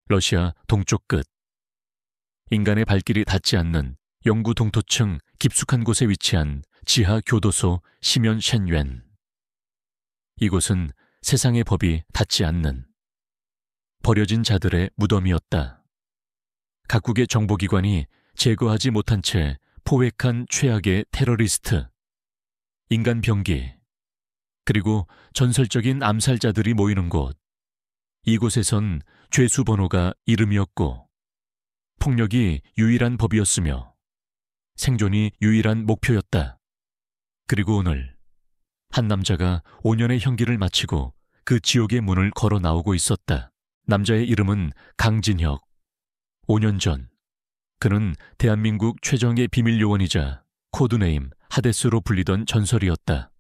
러시아 동쪽 끝. 인간의 발길이 닿지 않는 영구 동토층 깊숙한 곳에 위치한 지하 교도소 시면셴웬. 이곳은 세상의 법이 닿지 않는 버려진 자들의 무덤이었다. 각국의 정보기관이 제거하지 못한 채 포획한 최악의 테러리스트, 인간 병기, 그리고 전설적인 암살자들이 모이는 곳. 이곳에선 죄수 번호가 이름이었고 폭력이 유일한 법이었으며 생존이 유일한 목표였다. 그리고 오늘 한 남자가 5년의 형기를 마치고 그 지옥의 문을 걸어 나오고 있었다. 남자의 이름은 강진혁. 5년 전 그는 대한민국 최정예 비밀 요원이자 코드네임 하데스로 불리던 전설이었다.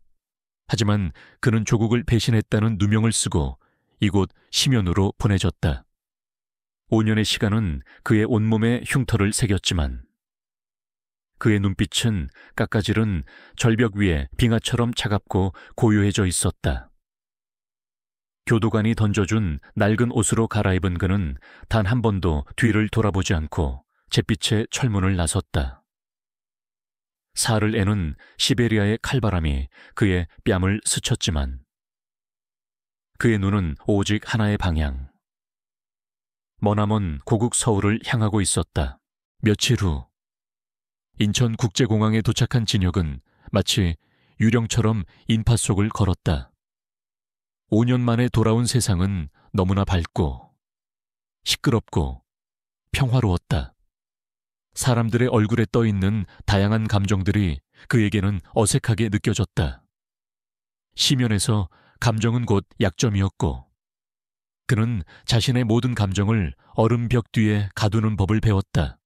하지만 그는 조국을 배신했다는 누명을 쓰고 이곳 심연으로 보내졌다. 5년의 시간은 그의 온몸에 흉터를 새겼지만 그의 눈빛은 깎아지른 절벽 위에 빙하처럼 차갑고 고요해져 있었다. 교도관이 던져준 낡은 옷으로 갈아입은 그는 단 한 번도 뒤를 돌아보지 않고 잿빛의 철문을 나섰다. 살을 애는 시베리아의 칼바람이 그의 뺨을 스쳤지만 그의 눈은 오직 하나의 방향. 머나먼 고국 서울을 향하고 있었다. 며칠 후 인천국제공항에 도착한 진혁은 마치 유령처럼 인파 속을 걸었다. 5년 만에 돌아온 세상은 너무나 밝고 시끄럽고 평화로웠다. 사람들의 얼굴에 떠있는 다양한 감정들이 그에게는 어색하게 느껴졌다. 시면에서 감정은 곧 약점이었고 그는 자신의 모든 감정을 얼음벽 뒤에 가두는 법을 배웠다.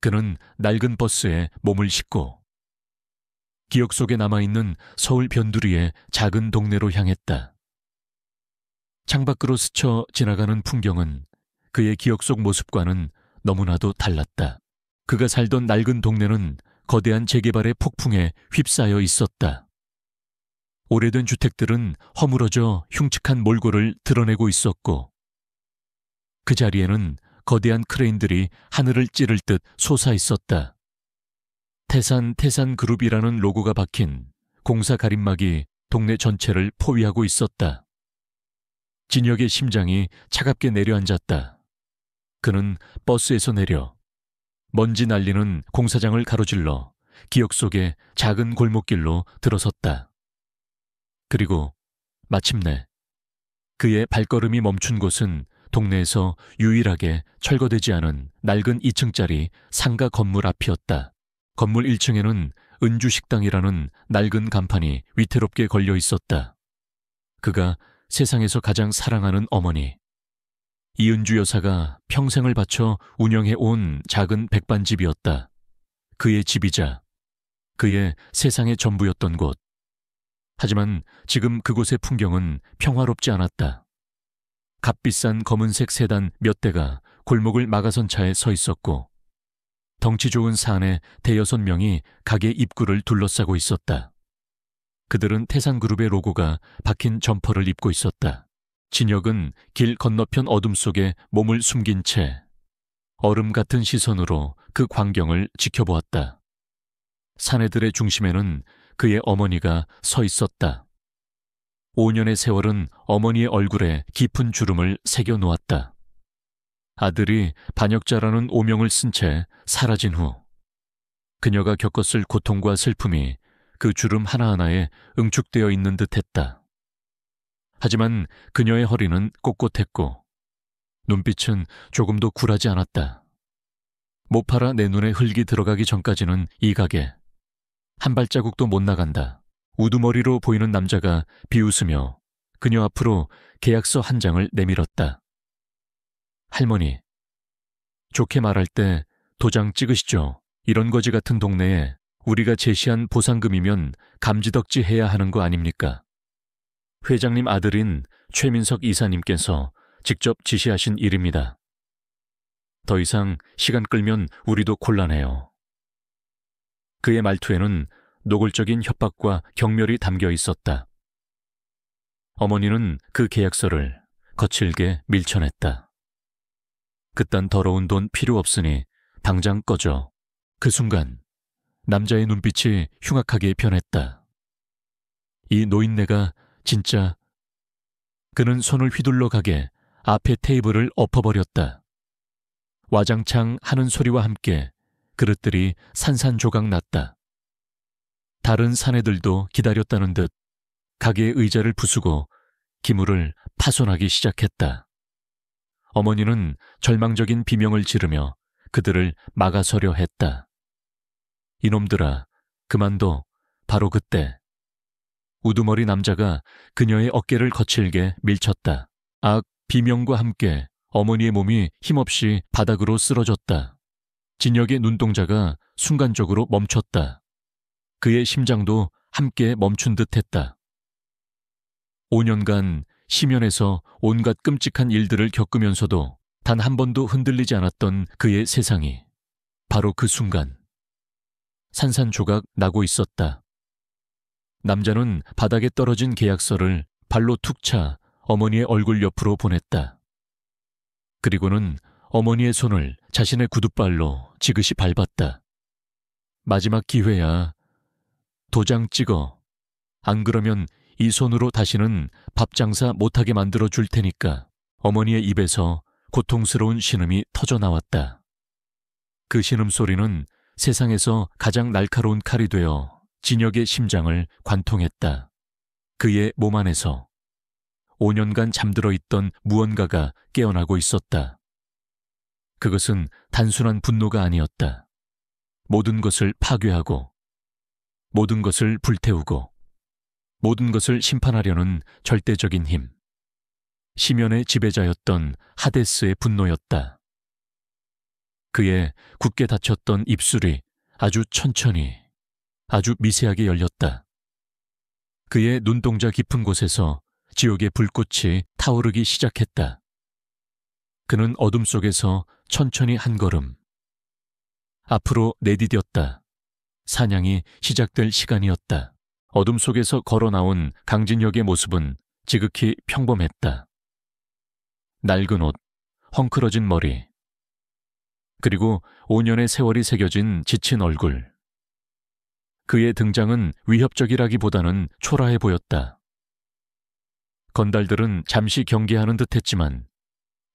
그는 낡은 버스에 몸을 싣고 기억 속에 남아있는 서울 변두리의 작은 동네로 향했다. 창밖으로 스쳐 지나가는 풍경은 그의 기억 속 모습과는 너무나도 달랐다. 그가 살던 낡은 동네는 거대한 재개발의 폭풍에 휩싸여 있었다. 오래된 주택들은 허물어져 흉측한 몰골을 드러내고 있었고 그 자리에는 거대한 크레인들이 하늘을 찌를 듯 솟아 있었다. 태산그룹이라는 로고가 박힌 공사 가림막이 동네 전체를 포위하고 있었다. 진혁의 심장이 차갑게 내려앉았다. 그는 버스에서 내려 먼지 날리는 공사장을 가로질러 기억 속의 작은 골목길로 들어섰다. 그리고 마침내 그의 발걸음이 멈춘 곳은 동네에서 유일하게 철거되지 않은 낡은 2층짜리 상가 건물 앞이었다. 건물 1층에는 은주식당이라는 낡은 간판이 위태롭게 걸려 있었다. 그가 세상에서 가장 사랑하는 어머니 이은주 여사가 평생을 바쳐 운영해 온 작은 백반집이었다. 그의 집이자 그의 세상의 전부였던 곳. 하지만 지금 그곳의 풍경은 평화롭지 않았다. 값비싼 검은색 세단 몇 대가 골목을 막아선 차에 서 있었고 덩치 좋은 사내 대여섯 명이 가게 입구를 둘러싸고 있었다. 그들은 태산그룹의 로고가 박힌 점퍼를 입고 있었다. 진혁은 길 건너편 어둠 속에 몸을 숨긴 채 얼음 같은 시선으로 그 광경을 지켜보았다. 사내들의 중심에는 그의 어머니가 서 있었다. 5년의 세월은 어머니의 얼굴에 깊은 주름을 새겨 놓았다. 아들이 반역자라는 오명을 쓴 채 사라진 후 그녀가 겪었을 고통과 슬픔이 그 주름 하나하나에 응축되어 있는 듯했다. 하지만 그녀의 허리는 꼿꼿했고 눈빛은 조금도 굴하지 않았다. 모파라 내 눈에 흙이 들어가기 전까지는 이 가게 한 발자국도 못 나간다. 우두머리로 보이는 남자가 비웃으며 그녀 앞으로 계약서 한 장을 내밀었다. 할머니, 좋게 말할 때 도장 찍으시죠. 이런 거지 같은 동네에 우리가 제시한 보상금이면 감지덕지 해야 하는 거 아닙니까? 회장님 아들인 최민석 이사님께서 직접 지시하신 일입니다. 더 이상 시간 끌면 우리도 곤란해요. 그의 말투에는 노골적인 협박과 경멸이 담겨 있었다. 어머니는 그 계약서를 거칠게 밀쳐냈다. 그딴 더러운 돈 필요 없으니 당장 꺼져. 그 순간 남자의 눈빛이 흉악하게 변했다. 이 노인네가 진짜... 그는 손을 휘둘러 가게 앞에 테이블을 엎어버렸다. 와장창 하는 소리와 함께 그릇들이 산산조각 났다. 다른 사내들도 기다렸다는 듯 가게의 의자를 부수고 기물을 파손하기 시작했다. 어머니는 절망적인 비명을 지르며 그들을 막아서려 했다. 이놈들아, 그만둬. 바로 그때 우두머리 남자가 그녀의 어깨를 거칠게 밀쳤다. 악, 비명과 함께 어머니의 몸이 힘없이 바닥으로 쓰러졌다. 진혁의 눈동자가 순간적으로 멈췄다. 그의 심장도 함께 멈춘 듯했다. 5년간 심연에서 온갖 끔찍한 일들을 겪으면서도 단 한 번도 흔들리지 않았던 그의 세상이 바로 그 순간 산산조각 나고 있었다. 남자는 바닥에 떨어진 계약서를 발로 툭 차 어머니의 얼굴 옆으로 보냈다. 그리고는 어머니의 손을 자신의 구둣발로 지그시 밟았다. 마지막 기회야. 도장 찍어. 안 그러면 이 손으로 다시는 밥 장사 못하게 만들어 줄 테니까. 어머니의 입에서 고통스러운 신음이 터져 나왔다. 그 신음소리는 세상에서 가장 날카로운 칼이 되어 진혁의 심장을 관통했다. 그의 몸 안에서 5년간 잠들어 있던 무언가가 깨어나고 있었다. 그것은 단순한 분노가 아니었다. 모든 것을 파괴하고 모든 것을 불태우고 모든 것을 심판하려는 절대적인 힘. 심연의 지배자였던 하데스의 분노였다. 그의 굳게 닫혔던 입술이 아주 천천히, 아주 미세하게 열렸다. 그의 눈동자 깊은 곳에서 지옥의 불꽃이 타오르기 시작했다. 그는 어둠 속에서 천천히 한 걸음 앞으로 내디뎠다. 사냥이 시작될 시간이었다. 어둠 속에서 걸어 나온 강진혁의 모습은 지극히 평범했다. 낡은 옷, 헝클어진 머리, 그리고 5년의 세월이 새겨진 지친 얼굴. 그의 등장은 위협적이라기보다는 초라해 보였다. 건달들은 잠시 경계하는 듯했지만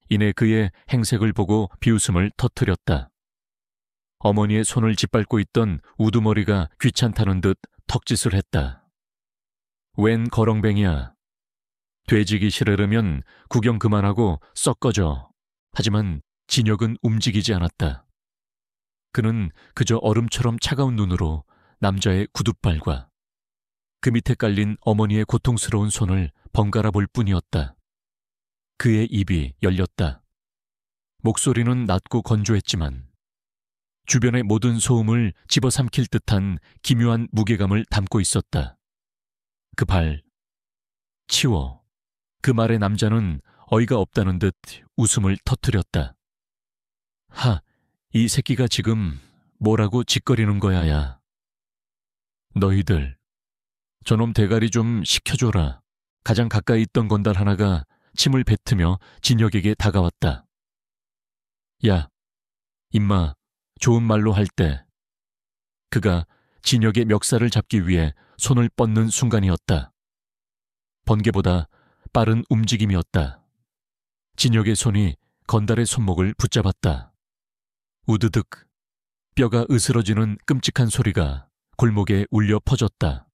이내 그의 행색을 보고 비웃음을 터뜨렸다. 어머니의 손을 짓밟고 있던 우두머리가 귀찮다는 듯 턱짓을 했다. 웬 거렁뱅이야. 돼지기 싫으려면 구경 그만하고 썩 꺼져. 하지만 진혁은 움직이지 않았다. 그는 그저 얼음처럼 차가운 눈으로 남자의 구둣발과 그 밑에 깔린 어머니의 고통스러운 손을 번갈아 볼 뿐이었다. 그의 입이 열렸다. 목소리는 낮고 건조했지만 주변의 모든 소음을 집어삼킬 듯한 기묘한 무게감을 담고 있었다. 그 발, 치워. 그 말에 남자는 어이가 없다는 듯 웃음을 터뜨렸다. 이 새끼가 지금 뭐라고 짓거리는 거야, 야. 너희들, 저놈 대가리 좀 식혀줘라. 가장 가까이 있던 건달 하나가 침을 뱉으며 진혁에게 다가왔다. 야, 임마, 좋은 말로 할 때. 그가 진혁의 멱살을 잡기 위해 손을 뻗는 순간이었다. 번개보다 빠른 움직임이었다. 진혁의 손이 건달의 손목을 붙잡았다. 우드득, 뼈가 으스러지는 끔찍한 소리가 골목에 울려 퍼졌다.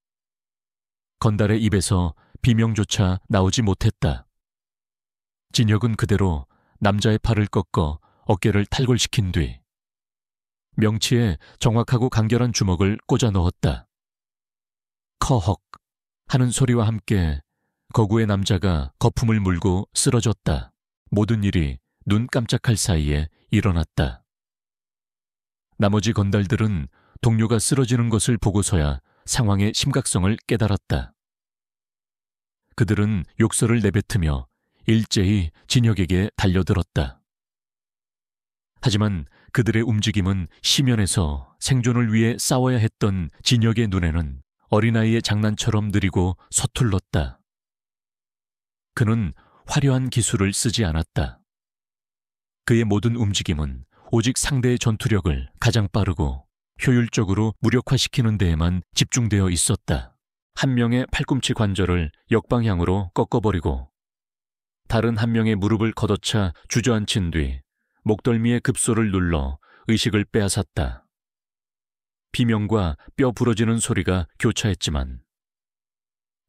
건달의 입에서 비명조차 나오지 못했다. 진혁은 그대로 남자의 팔을 꺾어 어깨를 탈골시킨 뒤 명치에 정확하고 간결한 주먹을 꽂아 넣었다. 커헉 하는 소리와 함께 거구의 남자가 거품을 물고 쓰러졌다. 모든 일이 눈 깜짝할 사이에 일어났다. 나머지 건달들은 동료가 쓰러지는 것을 보고서야 상황의 심각성을 깨달았다. 그들은 욕설을 내뱉으며 일제히 진혁에게 달려들었다. 하지만 그들의 움직임은 심연에서 생존을 위해 싸워야 했던 진혁의 눈에는 어린아이의 장난처럼 느리고 서툴렀다. 그는 화려한 기술을 쓰지 않았다. 그의 모든 움직임은 오직 상대의 전투력을 가장 빠르고 효율적으로 무력화시키는 데에만 집중되어 있었다. 한 명의 팔꿈치 관절을 역방향으로 꺾어버리고 다른 한 명의 무릎을 걷어차 주저앉힌 뒤 목덜미의 급소를 눌러 의식을 빼앗았다. 비명과 뼈 부러지는 소리가 교차했지만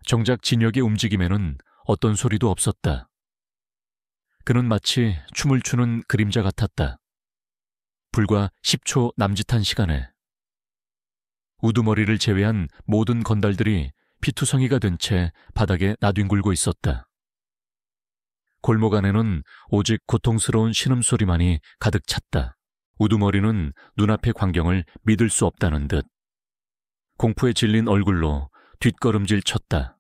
정작 진혁의 움직임에는 어떤 소리도 없었다. 그는 마치 춤을 추는 그림자 같았다. 불과 10초 남짓한 시간에 우두머리를 제외한 모든 건달들이 피투성이가 된 채 바닥에 나뒹굴고 있었다. 골목 안에는 오직 고통스러운 신음소리만이 가득 찼다. 우두머리는 눈앞의 광경을 믿을 수 없다는 듯 공포에 질린 얼굴로 뒷걸음질 쳤다.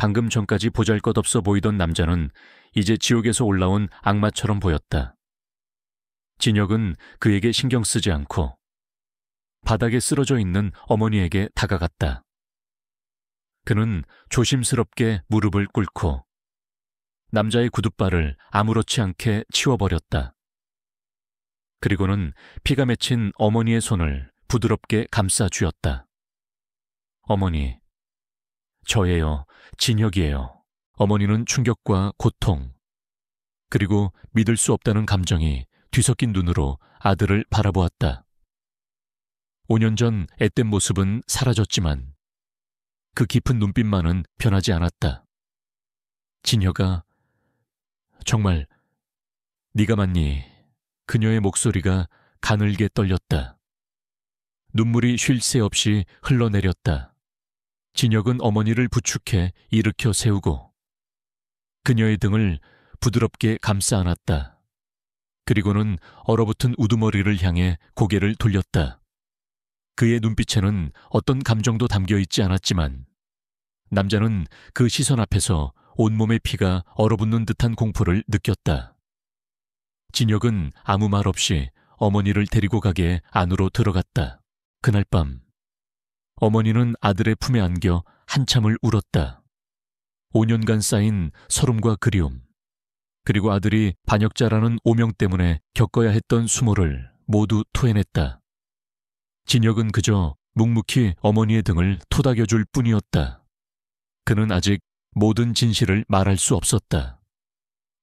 방금 전까지 보잘것없어 보이던 남자는 이제 지옥에서 올라온 악마처럼 보였다. 진혁은 그에게 신경 쓰지 않고 바닥에 쓰러져 있는 어머니에게 다가갔다. 그는 조심스럽게 무릎을 꿇고 남자의 구둣발을 아무렇지 않게 치워버렸다. 그리고는 피가 맺힌 어머니의 손을 부드럽게 감싸 쥐었다. 어머니, 저예요. 진혁이에요. 어머니는 충격과 고통, 그리고 믿을 수 없다는 감정이 뒤섞인 눈으로 아들을 바라보았다. 5년 전 앳된 모습은 사라졌지만 그 깊은 눈빛만은 변하지 않았다. 진혁아, 정말 네가 맞니? 그녀의 목소리가 가늘게 떨렸다. 눈물이 쉴 새 없이 흘러내렸다. 진혁은 어머니를 부축해 일으켜 세우고 그녀의 등을 부드럽게 감싸 안았다. 그리고는 얼어붙은 우두머리를 향해 고개를 돌렸다. 그의 눈빛에는 어떤 감정도 담겨 있지 않았지만 남자는 그 시선 앞에서 온몸의 피가 얼어붙는 듯한 공포를 느꼈다. 진혁은 아무 말 없이 어머니를 데리고 가게 안으로 들어갔다. 그날 밤 어머니는 아들의 품에 안겨 한참을 울었다. 5년간 쌓인 서름과 그리움, 그리고 아들이 반역자라는 오명 때문에 겪어야 했던 수모를 모두 토해냈다. 진혁은 그저 묵묵히 어머니의 등을 토닥여줄 뿐이었다. 그는 아직 모든 진실을 말할 수 없었다.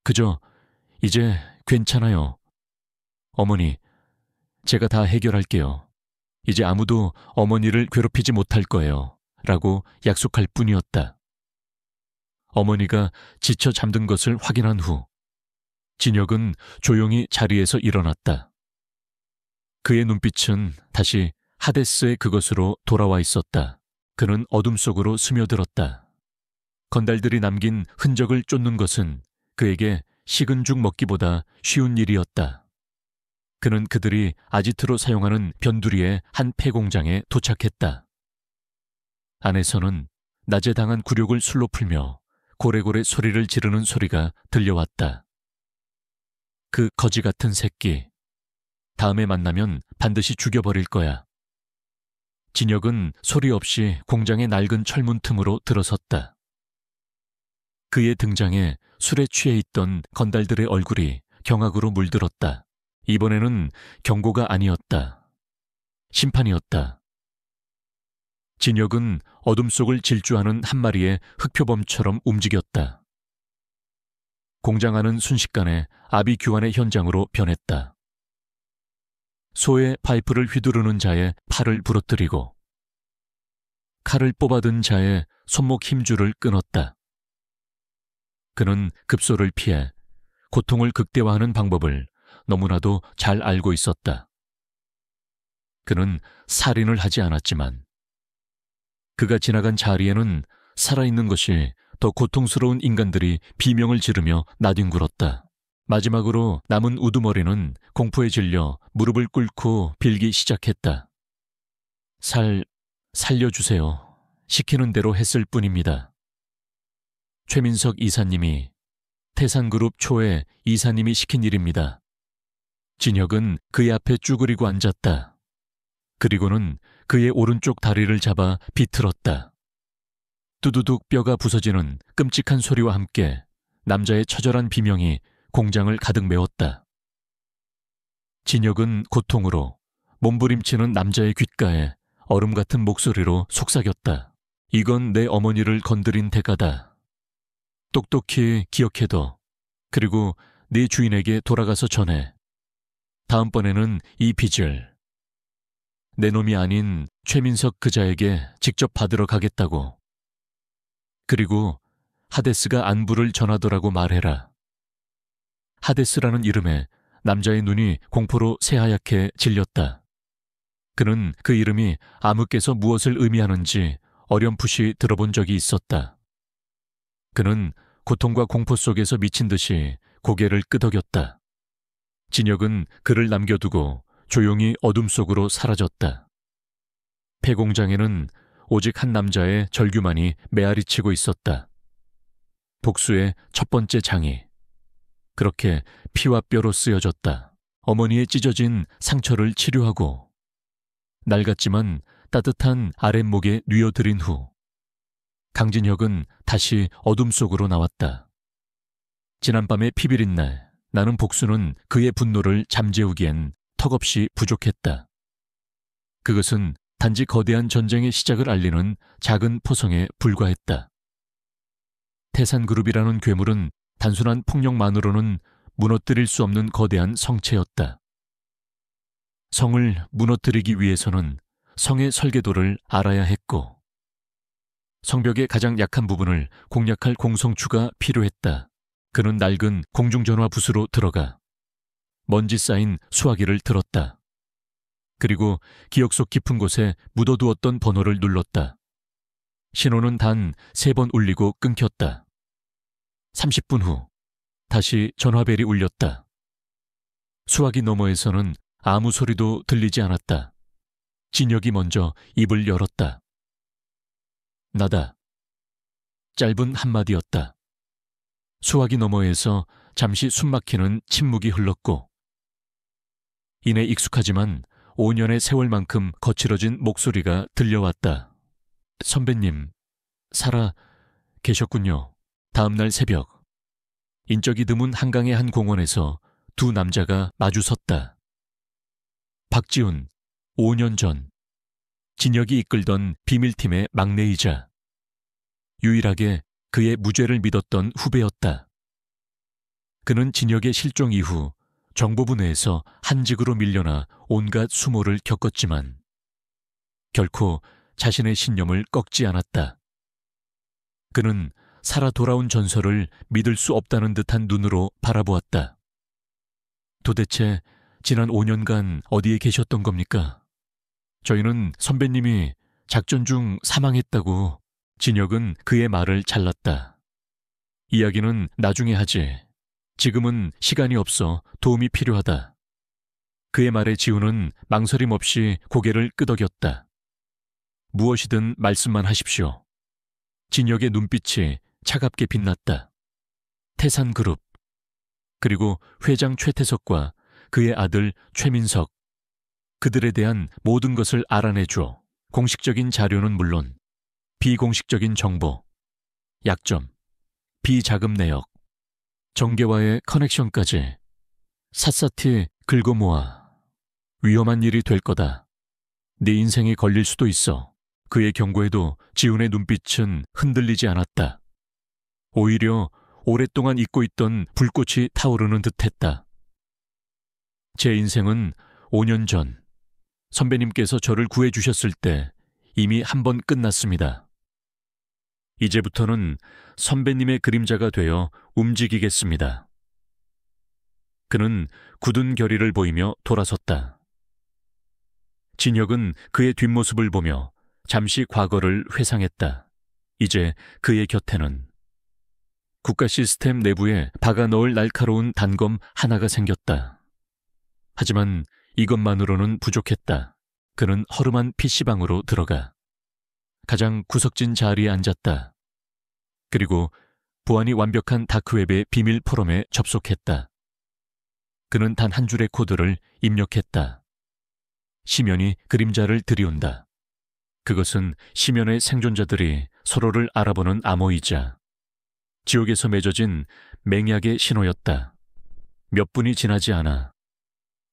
그저 이제 괜찮아요. 어머니, 제가 다 해결할게요. 이제 아무도 어머니를 괴롭히지 못할 거예요. 라고 약속할 뿐이었다. 어머니가 지쳐 잠든 것을 확인한 후 진혁은 조용히 자리에서 일어났다. 그의 눈빛은 다시 하데스의 그것으로 돌아와 있었다. 그는 어둠 속으로 스며들었다. 건달들이 남긴 흔적을 쫓는 것은 그에게 식은 죽 먹기보다 쉬운 일이었다. 그는 그들이 아지트로 사용하는 변두리의 한 폐공장에 도착했다. 안에서는 낮에 당한 굴욕을 술로 풀며 고래고래 소리를 지르는 소리가 들려왔다. 그 거지 같은 새끼, 다음에 만나면 반드시 죽여버릴 거야. 진혁은 소리 없이 공장의 낡은 철문 틈으로 들어섰다. 그의 등장에 술에 취해 있던 건달들의 얼굴이 경악으로 물들었다. 이번에는 경고가 아니었다. 심판이었다. 진혁은 어둠 속을 질주하는 한 마리의 흑표범처럼 움직였다. 공장 안은 순식간에 아비규환의 현장으로 변했다. 소의 파이프를 휘두르는 자의 팔을 부러뜨리고 칼을 뽑아든 자의 손목 힘줄을 끊었다. 그는 급소를 피해 고통을 극대화하는 방법을 너무나도 잘 알고 있었다. 그는 살인을 하지 않았지만 그가 지나간 자리에는 살아있는 것이 더 고통스러운 인간들이 비명을 지르며 나뒹굴었다. 마지막으로 남은 우두머리는 공포에 질려 무릎을 꿇고 빌기 시작했다. 살려주세요. 시키는 대로 했을 뿐입니다. 최민석 이사님이, 태산그룹 초의 이사님이 시킨 일입니다. 진혁은 그의 앞에 쭈그리고 앉았다. 그리고는 그의 오른쪽 다리를 잡아 비틀었다. 두두둑 뼈가 부서지는 끔찍한 소리와 함께 남자의 처절한 비명이 공장을 가득 메웠다. 진혁은 고통으로 몸부림치는 남자의 귓가에 얼음 같은 목소리로 속삭였다. 이건 내 어머니를 건드린 대가다. 똑똑히 기억해둬. 그리고 네 주인에게 돌아가서 전해. 다음번에는 이 빚을 내 놈이 아닌 최민석 그자에게 직접 받으러 가겠다고. 그리고 하데스가 안부를 전하더라고 말해라. 하데스라는 이름에 남자의 눈이 공포로 새하얗게 질렸다. 그는 그 이름이 아무께서 무엇을 의미하는지 어렴풋이 들어본 적이 있었다. 그는 고통과 공포 속에서 미친 듯이 고개를 끄덕였다. 진혁은 그를 남겨두고 조용히 어둠 속으로 사라졌다. 폐공장에는 오직 한 남자의 절규만이 메아리치고 있었다. 복수의 첫 번째 장이 그렇게 피와 뼈로 쓰여졌다. 어머니의 찢어진 상처를 치료하고 낡았지만 따뜻한 아랫목에 뉘어들인 후 강진혁은 다시 어둠 속으로 나왔다. 지난밤의 피비린 날 나는 복수는 그의 분노를 잠재우기엔 턱없이 부족했다. 그것은 단지 거대한 전쟁의 시작을 알리는 작은 포성에 불과했다. 태산그룹이라는 괴물은 단순한 폭력만으로는 무너뜨릴 수 없는 거대한 성체였다. 성을 무너뜨리기 위해서는 성의 설계도를 알아야 했고 성벽의 가장 약한 부분을 공략할 공성추가 필요했다. 그는 낡은 공중전화 부스로 들어가 먼지 쌓인 수화기를 들었다. 그리고 기억 속 깊은 곳에 묻어두었던 번호를 눌렀다. 신호는 단 3번 울리고 끊겼다. 30분 후 다시 전화벨이 울렸다. 수화기 너머에서는 아무 소리도 들리지 않았다. 진혁이 먼저 입을 열었다. 나다. 짧은 한마디였다. 수화기 너머에서 잠시 숨막히는 침묵이 흘렀고 이내 익숙하지만 5년의 세월만큼 거칠어진 목소리가 들려왔다. 선배님, 살아 계셨군요. 다음날 새벽 인적이 드문 한강의 한 공원에서 두 남자가 마주섰다. 박지훈, 5년 전 진혁이 이끌던 비밀팀의 막내이자 유일하게 그의 무죄를 믿었던 후배였다. 그는 진혁의 실종 이후 정보부 내에서 한직으로 밀려나 온갖 수모를 겪었지만 결코 자신의 신념을 꺾지 않았다. 그는 살아 돌아온 전설을 믿을 수 없다는 듯한 눈으로 바라보았다. 도대체 지난 5년간 어디에 계셨던 겁니까? 저희는 선배님이 작전 중 사망했다고. 진혁은 그의 말을 잘랐다. 이야기는 나중에 하지. 지금은 시간이 없어 도움이 필요하다. 그의 말에 지훈은 망설임 없이 고개를 끄덕였다. 무엇이든 말씀만 하십시오. 진혁의 눈빛이 차갑게 빛났다. 태산그룹, 그리고 회장 최태석과 그의 아들 최민석, 그들에 대한 모든 것을 알아내줘. 공식적인 자료는 물론 비공식적인 정보, 약점, 비자금 내역, 정계와의 커넥션까지 샅샅이 긁어 모아. 위험한 일이 될 거다. 네 인생이 걸릴 수도 있어. 그의 경고에도 지훈의 눈빛은 흔들리지 않았다. 오히려 오랫동안 잊고 있던 불꽃이 타오르는 듯했다. 제 인생은 5년 전 선배님께서 저를 구해주셨을 때 이미 한 번 끝났습니다. 이제부터는 선배님의 그림자가 되어 움직이겠습니다. 그는 굳은 결의를 보이며 돌아섰다. 진혁은 그의 뒷모습을 보며 잠시 과거를 회상했다. 이제 그의 곁에는 국가 시스템 내부에 박아 넣을 날카로운 단검 하나가 생겼다. 하지만 이것만으로는 부족했다. 그는 허름한 PC방으로 들어가 가장 구석진 자리에 앉았다. 그리고 보안이 완벽한 다크웹의 비밀 포럼에 접속했다. 그는 단 한 줄의 코드를 입력했다. 심연이 그림자를 들이온다. 그것은 심연의 생존자들이 서로를 알아보는 암호이자 지옥에서 맺어진 맹약의 신호였다. 몇 분이 지나지 않아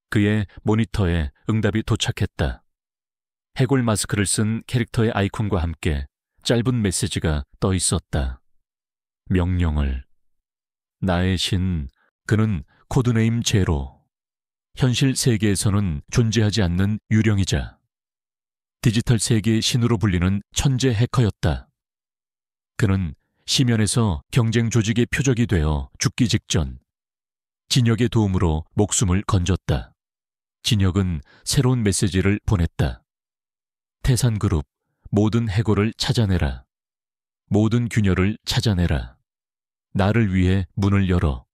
그의 모니터에 응답이 도착했다. 해골 마스크를 쓴 캐릭터의 아이콘과 함께 짧은 메시지가 떠 있었다. 명령을. 나의 신, 그는 코드네임 제로. 현실 세계에서는 존재하지 않는 유령이자 디지털 세계의 신으로 불리는 천재 해커였다. 그는 시면에서 경쟁 조직의 표적이 되어 죽기 직전 진혁의 도움으로 목숨을 건졌다. 진혁은 새로운 메시지를 보냈다. 태산그룹, 모든 해골을 찾아내라. 모든 균열을 찾아내라. 나를 위해 문을 열어.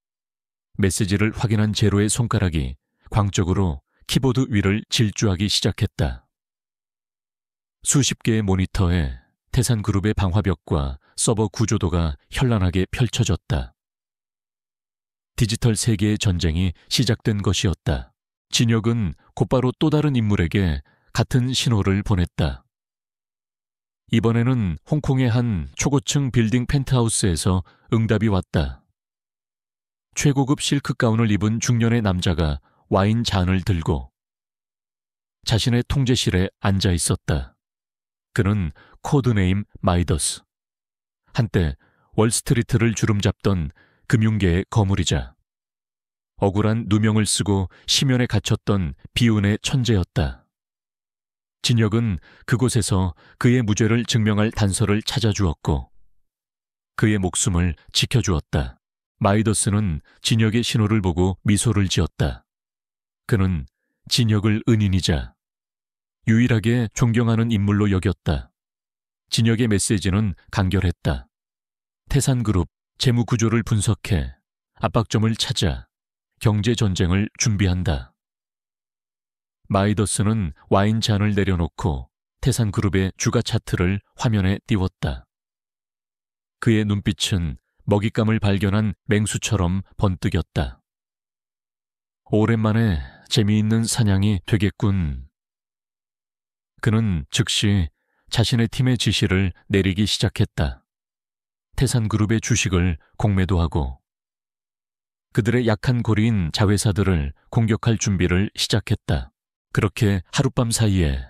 메시지를 확인한 제로의 손가락이 광적으로 키보드 위를 질주하기 시작했다. 수십 개의 모니터에 태산그룹의 방화벽과 서버 구조도가 현란하게 펼쳐졌다. 디지털 세계의 전쟁이 시작된 것이었다. 진혁은 곧바로 또 다른 인물에게 같은 신호를 보냈다. 이번에는 홍콩의 한 초고층 빌딩 펜트하우스에서 응답이 왔다. 최고급 실크 가운을 입은 중년의 남자가 와인 잔을 들고 자신의 통제실에 앉아 있었다. 그는 코드네임 마이더스. 한때 월스트리트를 주름잡던 금융계의 거물이자 억울한 누명을 쓰고 심연에 갇혔던 비운의 천재였다. 진혁은 그곳에서 그의 무죄를 증명할 단서를 찾아주었고 그의 목숨을 지켜주었다. 마이더스는 진혁의 신호를 보고 미소를 지었다. 그는 진혁을 은인이자 유일하게 존경하는 인물로 여겼다. 진혁의 메시지는 간결했다. 태산그룹 재무구조를 분석해 압박점을 찾아 경제전쟁을 준비한다. 마이더스는 와인 잔을 내려놓고 태산그룹의 주가 차트를 화면에 띄웠다. 그의 눈빛은 먹잇감을 발견한 맹수처럼 번뜩였다. 오랜만에 재미있는 사냥이 되겠군. 그는 즉시 자신의 팀의 지시를 내리기 시작했다. 태산그룹의 주식을 공매도하고 그들의 약한 고리인 자회사들을 공격할 준비를 시작했다. 그렇게 하룻밤 사이에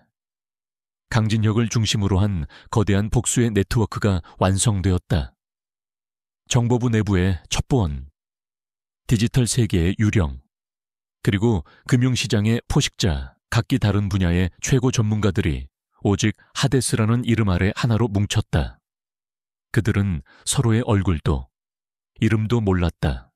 강진혁을 중심으로 한 거대한 복수의 네트워크가 완성되었다. 정보부 내부의 첩보원, 디지털 세계의 유령, 그리고 금융시장의 포식자, 각기 다른 분야의 최고 전문가들이 오직 하데스라는 이름 아래 하나로 뭉쳤다. 그들은 서로의 얼굴도 이름도 몰랐다.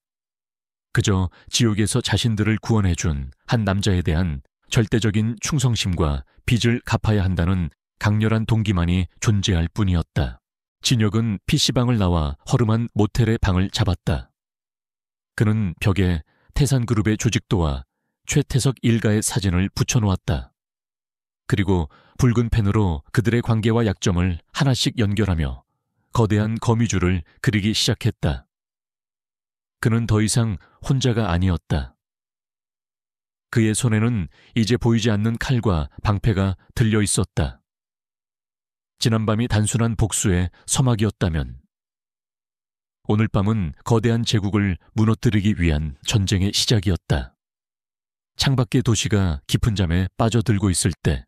그저 지옥에서 자신들을 구원해준 한 남자에 대한 절대적인 충성심과 빚을 갚아야 한다는 강렬한 동기만이 존재할 뿐이었다. 진혁은 PC방을 나와 허름한 모텔의 방을 잡았다. 그는 벽에 태산그룹의 조직도와 최태석 일가의 사진을 붙여놓았다. 그리고 붉은 펜으로 그들의 관계와 약점을 하나씩 연결하며 거대한 거미줄을 그리기 시작했다. 그는 더 이상 혼자가 아니었다. 그의 손에는 이제 보이지 않는 칼과 방패가 들려 있었다. 지난밤이 단순한 복수의 서막이었다면 오늘 밤은 거대한 제국을 무너뜨리기 위한 전쟁의 시작이었다. 창밖의 도시가 깊은 잠에 빠져들고 있을 때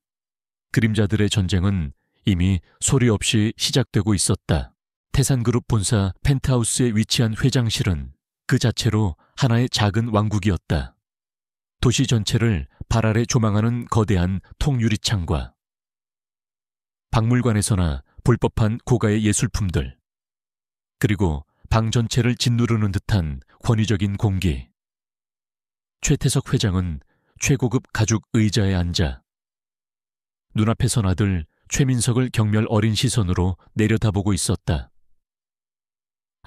그림자들의 전쟁은 이미 소리 없이 시작되고 있었다. 태산그룹 본사 펜트하우스에 위치한 회장실은 그 자체로 하나의 작은 왕국이었다. 도시 전체를 발 아래 조망하는 거대한 통유리창과 박물관에서나 볼 법한 고가의 예술품들, 그리고 방 전체를 짓누르는 듯한 권위적인 공기. 최태석 회장은 최고급 가죽 의자에 앉아 눈앞에선 아들 최민석을 경멸 어린 시선으로 내려다보고 있었다.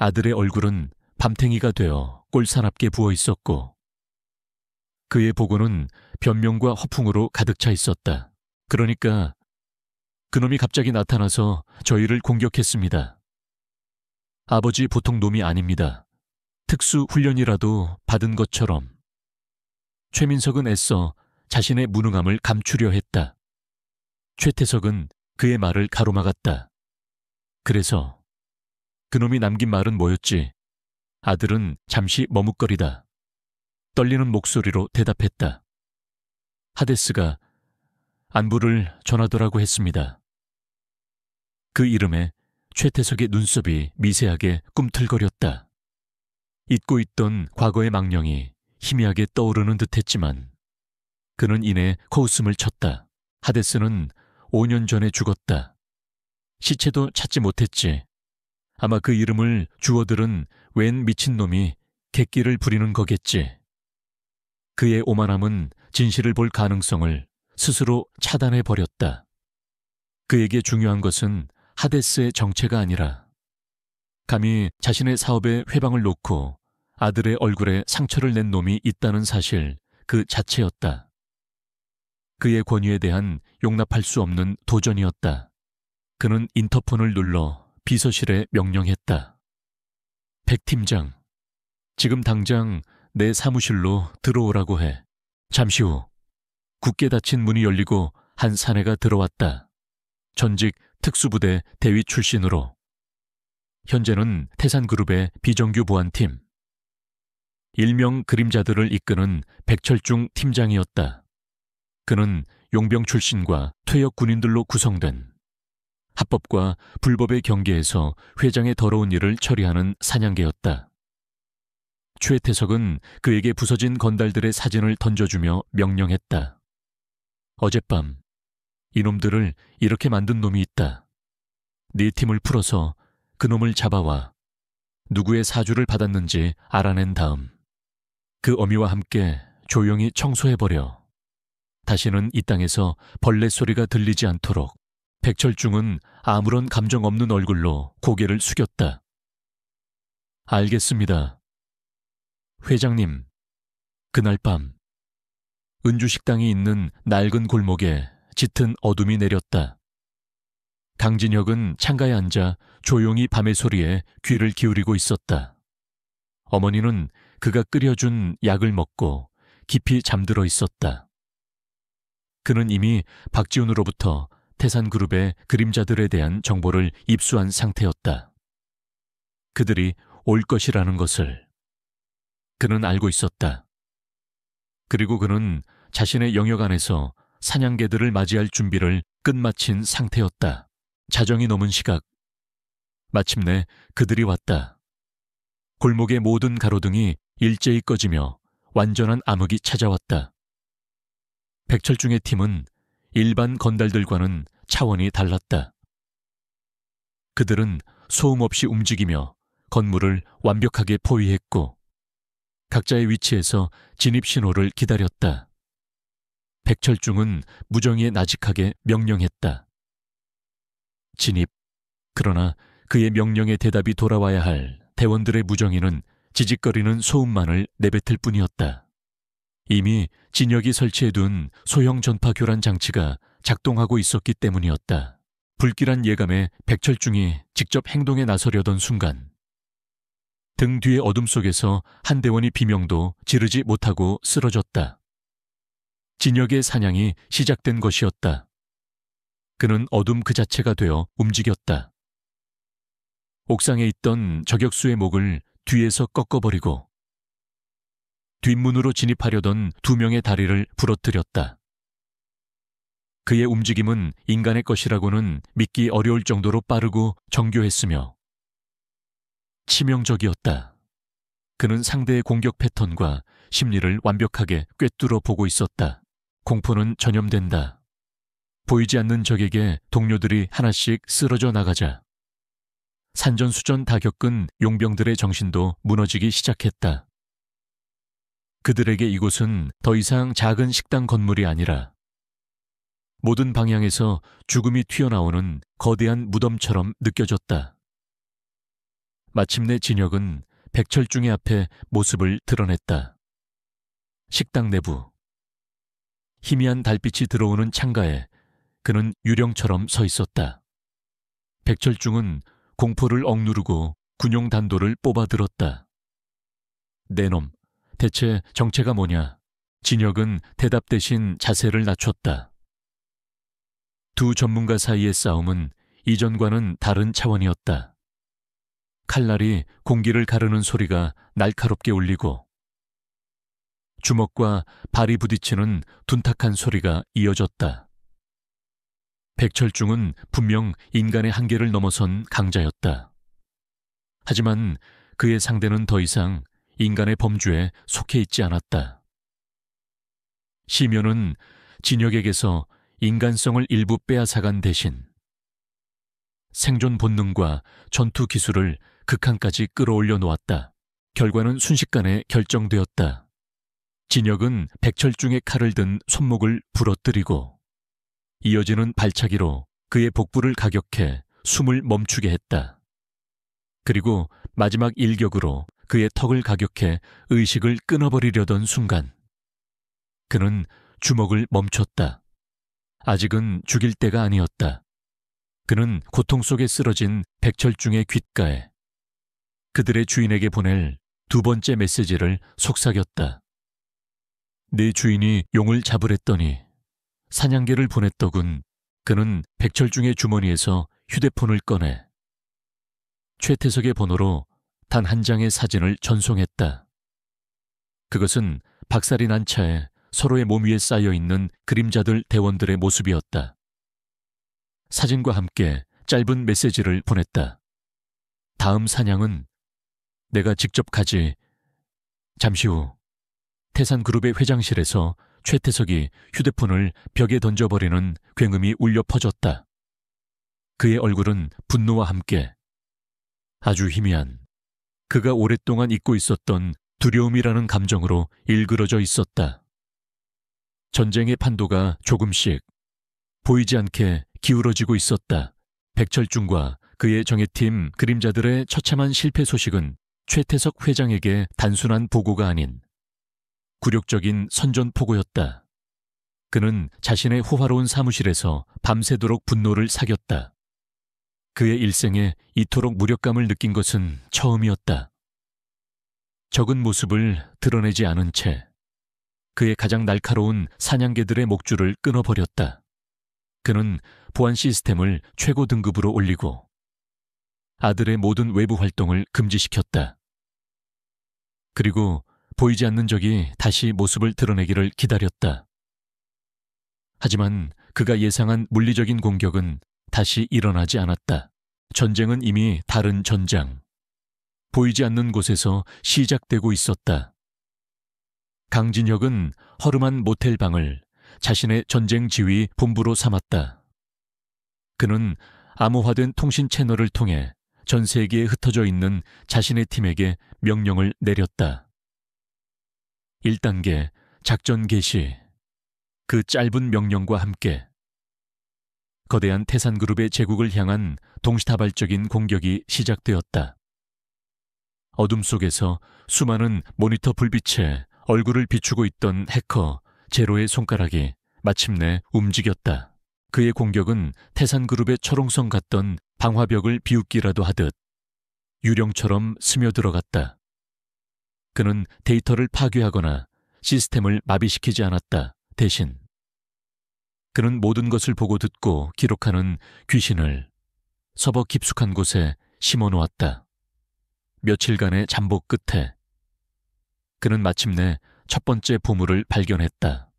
아들의 얼굴은 밤탱이가 되어 꼴사납게 부어 있었고 그의 보고는 변명과 허풍으로 가득 차 있었다. 그러니까 그놈이 갑자기 나타나서 저희를 공격했습니다. 아버지 보통 놈이 아닙니다. 특수 훈련이라도 받은 것처럼. 최민석은 애써 자신의 무능함을 감추려 했다. 최태석은 그의 말을 가로막았다. 그래서 그놈이 남긴 말은 뭐였지? 아들은 잠시 머뭇거리다. 떨리는 목소리로 대답했다. 하데스가 안부를 전하더라고 했습니다. 그 이름에 최태석의 눈썹이 미세하게 꿈틀거렸다. 잊고 있던 과거의 망령이 희미하게 떠오르는 듯했지만 그는 이내 코웃음을 쳤다. 하데스는 5년 전에 죽었다. 시체도 찾지 못했지. 아마 그 이름을 주워들은 웬 미친놈이 객기를 부리는 거겠지. 그의 오만함은 진실을 볼 가능성을 스스로 차단해버렸다. 그에게 중요한 것은 하데스의 정체가 아니라 감히 자신의 사업에 회방을 놓고 아들의 얼굴에 상처를 낸 놈이 있다는 사실 그 자체였다. 그의 권위에 대한 용납할 수 없는 도전이었다. 그는 인터폰을 눌러 비서실에 명령했다. 백 팀장, 지금 당장 내 사무실로 들어오라고 해. 잠시 후 굳게 닫힌 문이 열리고 한 사내가 들어왔다. 전직 특수부대 대위 출신으로. 현재는 태산그룹의 비정규 보안팀. 일명 그림자들을 이끄는 백철중 팀장이었다. 그는 용병 출신과 퇴역 군인들로 구성된 합법과 불법의 경계에서 회장의 더러운 일을 처리하는 사냥개였다. 최태석은 그에게 부서진 건달들의 사진을 던져주며 명령했다. 어젯밤 이놈들을 이렇게 만든 놈이 있다. 네 팀을 풀어서 그놈을 잡아와 누구의 사주를 받았는지 알아낸 다음 그 어미와 함께 조용히 청소해버려. 다시는 이 땅에서 벌레 소리가 들리지 않도록. 백철중은 아무런 감정 없는 얼굴로 고개를 숙였다. 알겠습니다. 회장님, 그날 밤 은주식당이 있는 낡은 골목에 짙은 어둠이 내렸다. 강진혁은 창가에 앉아 조용히 밤의 소리에 귀를 기울이고 있었다. 어머니는 그가 끓여준 약을 먹고 깊이 잠들어 있었다. 그는 이미 박지훈으로부터 태산그룹의 그림자들에 대한 정보를 입수한 상태였다. 그들이 올 것이라는 것을 그는 알고 있었다. 그리고 그는 자신의 영역 안에서 사냥개들을 맞이할 준비를 끝마친 상태였다. 자정이 넘은 시각, 마침내 그들이 왔다. 골목의 모든 가로등이 일제히 꺼지며 완전한 암흑이 찾아왔다. 백철중의 팀은 일반 건달들과는 차원이 달랐다. 그들은 소음 없이 움직이며 건물을 완벽하게 포위했고 각자의 위치에서 진입 신호를 기다렸다. 백철중은 무정의에 나직하게 명령했다. 진입. 그러나 그의 명령에 대답이 돌아와야 할 대원들의 무정의는 지직거리는 소음만을 내뱉을 뿐이었다. 이미 진혁이 설치해둔 소형 전파 교란 장치가 작동하고 있었기 때문이었다. 불길한 예감에 백철중이 직접 행동에 나서려던 순간 등 뒤의 어둠 속에서 한 대원이 비명도 지르지 못하고 쓰러졌다. 진혁의 사냥이 시작된 것이었다. 그는 어둠 그 자체가 되어 움직였다. 옥상에 있던 저격수의 목을 뒤에서 꺾어버리고 뒷문으로 진입하려던 2명의 다리를 부러뜨렸다. 그의 움직임은 인간의 것이라고는 믿기 어려울 정도로 빠르고 정교했으며 치명적이었다. 그는 상대의 공격 패턴과 심리를 완벽하게 꿰뚫어 보고 있었다. 공포는 전염된다. 보이지 않는 적에게 동료들이 하나씩 쓰러져 나가자 산전수전 다 겪은 용병들의 정신도 무너지기 시작했다. 그들에게 이곳은 더 이상 작은 식당 건물이 아니라 모든 방향에서 죽음이 튀어나오는 거대한 무덤처럼 느껴졌다. 마침내 진혁은 백철중의 앞에 모습을 드러냈다. 식당 내부. 희미한 달빛이 들어오는 창가에 그는 유령처럼 서 있었다. 백철중은 공포를 억누르고 군용 단도를 뽑아들었다. 내 놈, 대체 정체가 뭐냐? 진혁은 대답 대신 자세를 낮췄다. 두 전문가 사이의 싸움은 이전과는 다른 차원이었다. 칼날이 공기를 가르는 소리가 날카롭게 울리고 주먹과 발이 부딪히는 둔탁한 소리가 이어졌다. 백철중은 분명 인간의 한계를 넘어선 강자였다. 하지만 그의 상대는 더 이상 인간의 범주에 속해 있지 않았다. 시묘는 진혁에게서 인간성을 일부 빼앗아간 대신 생존 본능과 전투 기술을 극한까지 끌어올려 놓았다. 결과는 순식간에 결정되었다. 진혁은 백철중의 칼을 든 손목을 부러뜨리고 이어지는 발차기로 그의 복부를 가격해 숨을 멈추게 했다. 그리고 마지막 일격으로 그의 턱을 가격해 의식을 끊어버리려던 순간 그는 주먹을 멈췄다. 아직은 죽일 때가 아니었다. 그는 고통 속에 쓰러진 백철중의 귓가에 그들의 주인에게 보낼 두 번째 메시지를 속삭였다. 네 주인이 용을 잡으랬더니 사냥개를 보냈더군. 그는 백철중의 주머니에서 휴대폰을 꺼내 최태석의 번호로 단 한 장의 사진을 전송했다. 그것은 박살이 난 차에 서로의 몸 위에 쌓여있는 그림자들 대원들의 모습이었다. 사진과 함께 짧은 메시지를 보냈다. 다음 사냥은 내가 직접 가지. 잠시 후 태산그룹의 회장실에서 최태석이 휴대폰을 벽에 던져버리는 굉음이 울려 퍼졌다. 그의 얼굴은 분노와 함께 아주 희미한 그가 오랫동안 잊고 있었던 두려움이라는 감정으로 일그러져 있었다. 전쟁의 판도가 조금씩 보이지 않게 기울어지고 있었다. 백철중과 그의 정예팀 그림자들의 처참한 실패 소식은 최태석 회장에게 단순한 보고가 아닌 굴욕적인 선전포고였다. 그는 자신의 호화로운 사무실에서 밤새도록 분노를 삭였다. 그의 일생에 이토록 무력감을 느낀 것은 처음이었다. 적은 모습을 드러내지 않은 채 그의 가장 날카로운 사냥개들의 목줄을 끊어버렸다. 그는 보안 시스템을 최고 등급으로 올리고 아들의 모든 외부 활동을 금지시켰다. 그리고 보이지 않는 적이 다시 모습을 드러내기를 기다렸다. 하지만 그가 예상한 물리적인 공격은 다시 일어나지 않았다. 전쟁은 이미 다른 전장, 보이지 않는 곳에서 시작되고 있었다. 강진혁은 허름한 모텔 방을 자신의 전쟁 지휘 본부로 삼았다. 그는 암호화된 통신 채널을 통해 전 세계에 흩어져 있는 자신의 팀에게 명령을 내렸다. 1단계 작전 개시. 그 짧은 명령과 함께 거대한 태산그룹의 제국을 향한 동시다발적인 공격이 시작되었다. 어둠 속에서 수많은 모니터 불빛에 얼굴을 비추고 있던 해커 제로의 손가락이 마침내 움직였다. 그의 공격은 태산그룹의 철옹성 같던 방화벽을 비웃기라도 하듯 유령처럼 스며들어갔다. 그는 데이터를 파괴하거나 시스템을 마비시키지 않았다. 대신 그는 모든 것을 보고 듣고 기록하는 귀신을 서버 깊숙한 곳에 심어놓았다. 며칠간의 잠복 끝에 그는 마침내 첫 번째 보물을 발견했다.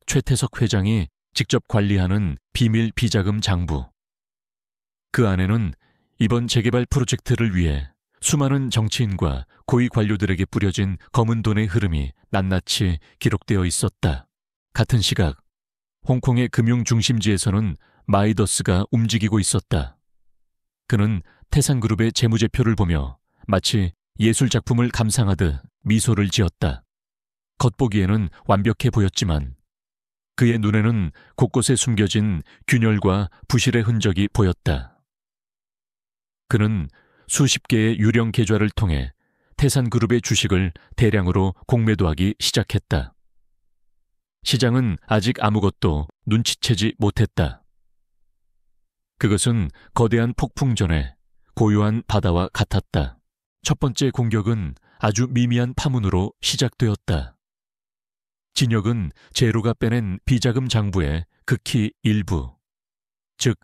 최태석 회장이 직접 관리하는 비밀 비자금 장부. 그 안에는 이번 재개발 프로젝트를 위해 수많은 정치인과 고위 관료들에게 뿌려진 검은 돈의 흐름이 낱낱이 기록되어 있었다. 같은 시각 홍콩의 금융 중심지에서는 마이더스가 움직이고 있었다. 그는 태산그룹의 재무제표를 보며 마치 예술작품을 감상하듯 미소를 지었다. 겉보기에는 완벽해 보였지만 그의 눈에는 곳곳에 숨겨진 균열과 부실의 흔적이 보였다. 그는 수십 개의 유령 계좌를 통해 태산그룹의 주식을 대량으로 공매도하기 시작했다. 시장은 아직 아무것도 눈치채지 못했다. 그것은 거대한 폭풍 전에 고요한 바다와 같았다. 첫 번째 공격은 아주 미미한 파문으로 시작되었다. 진혁은 제로가 빼낸 비자금 장부의 극히 일부, 즉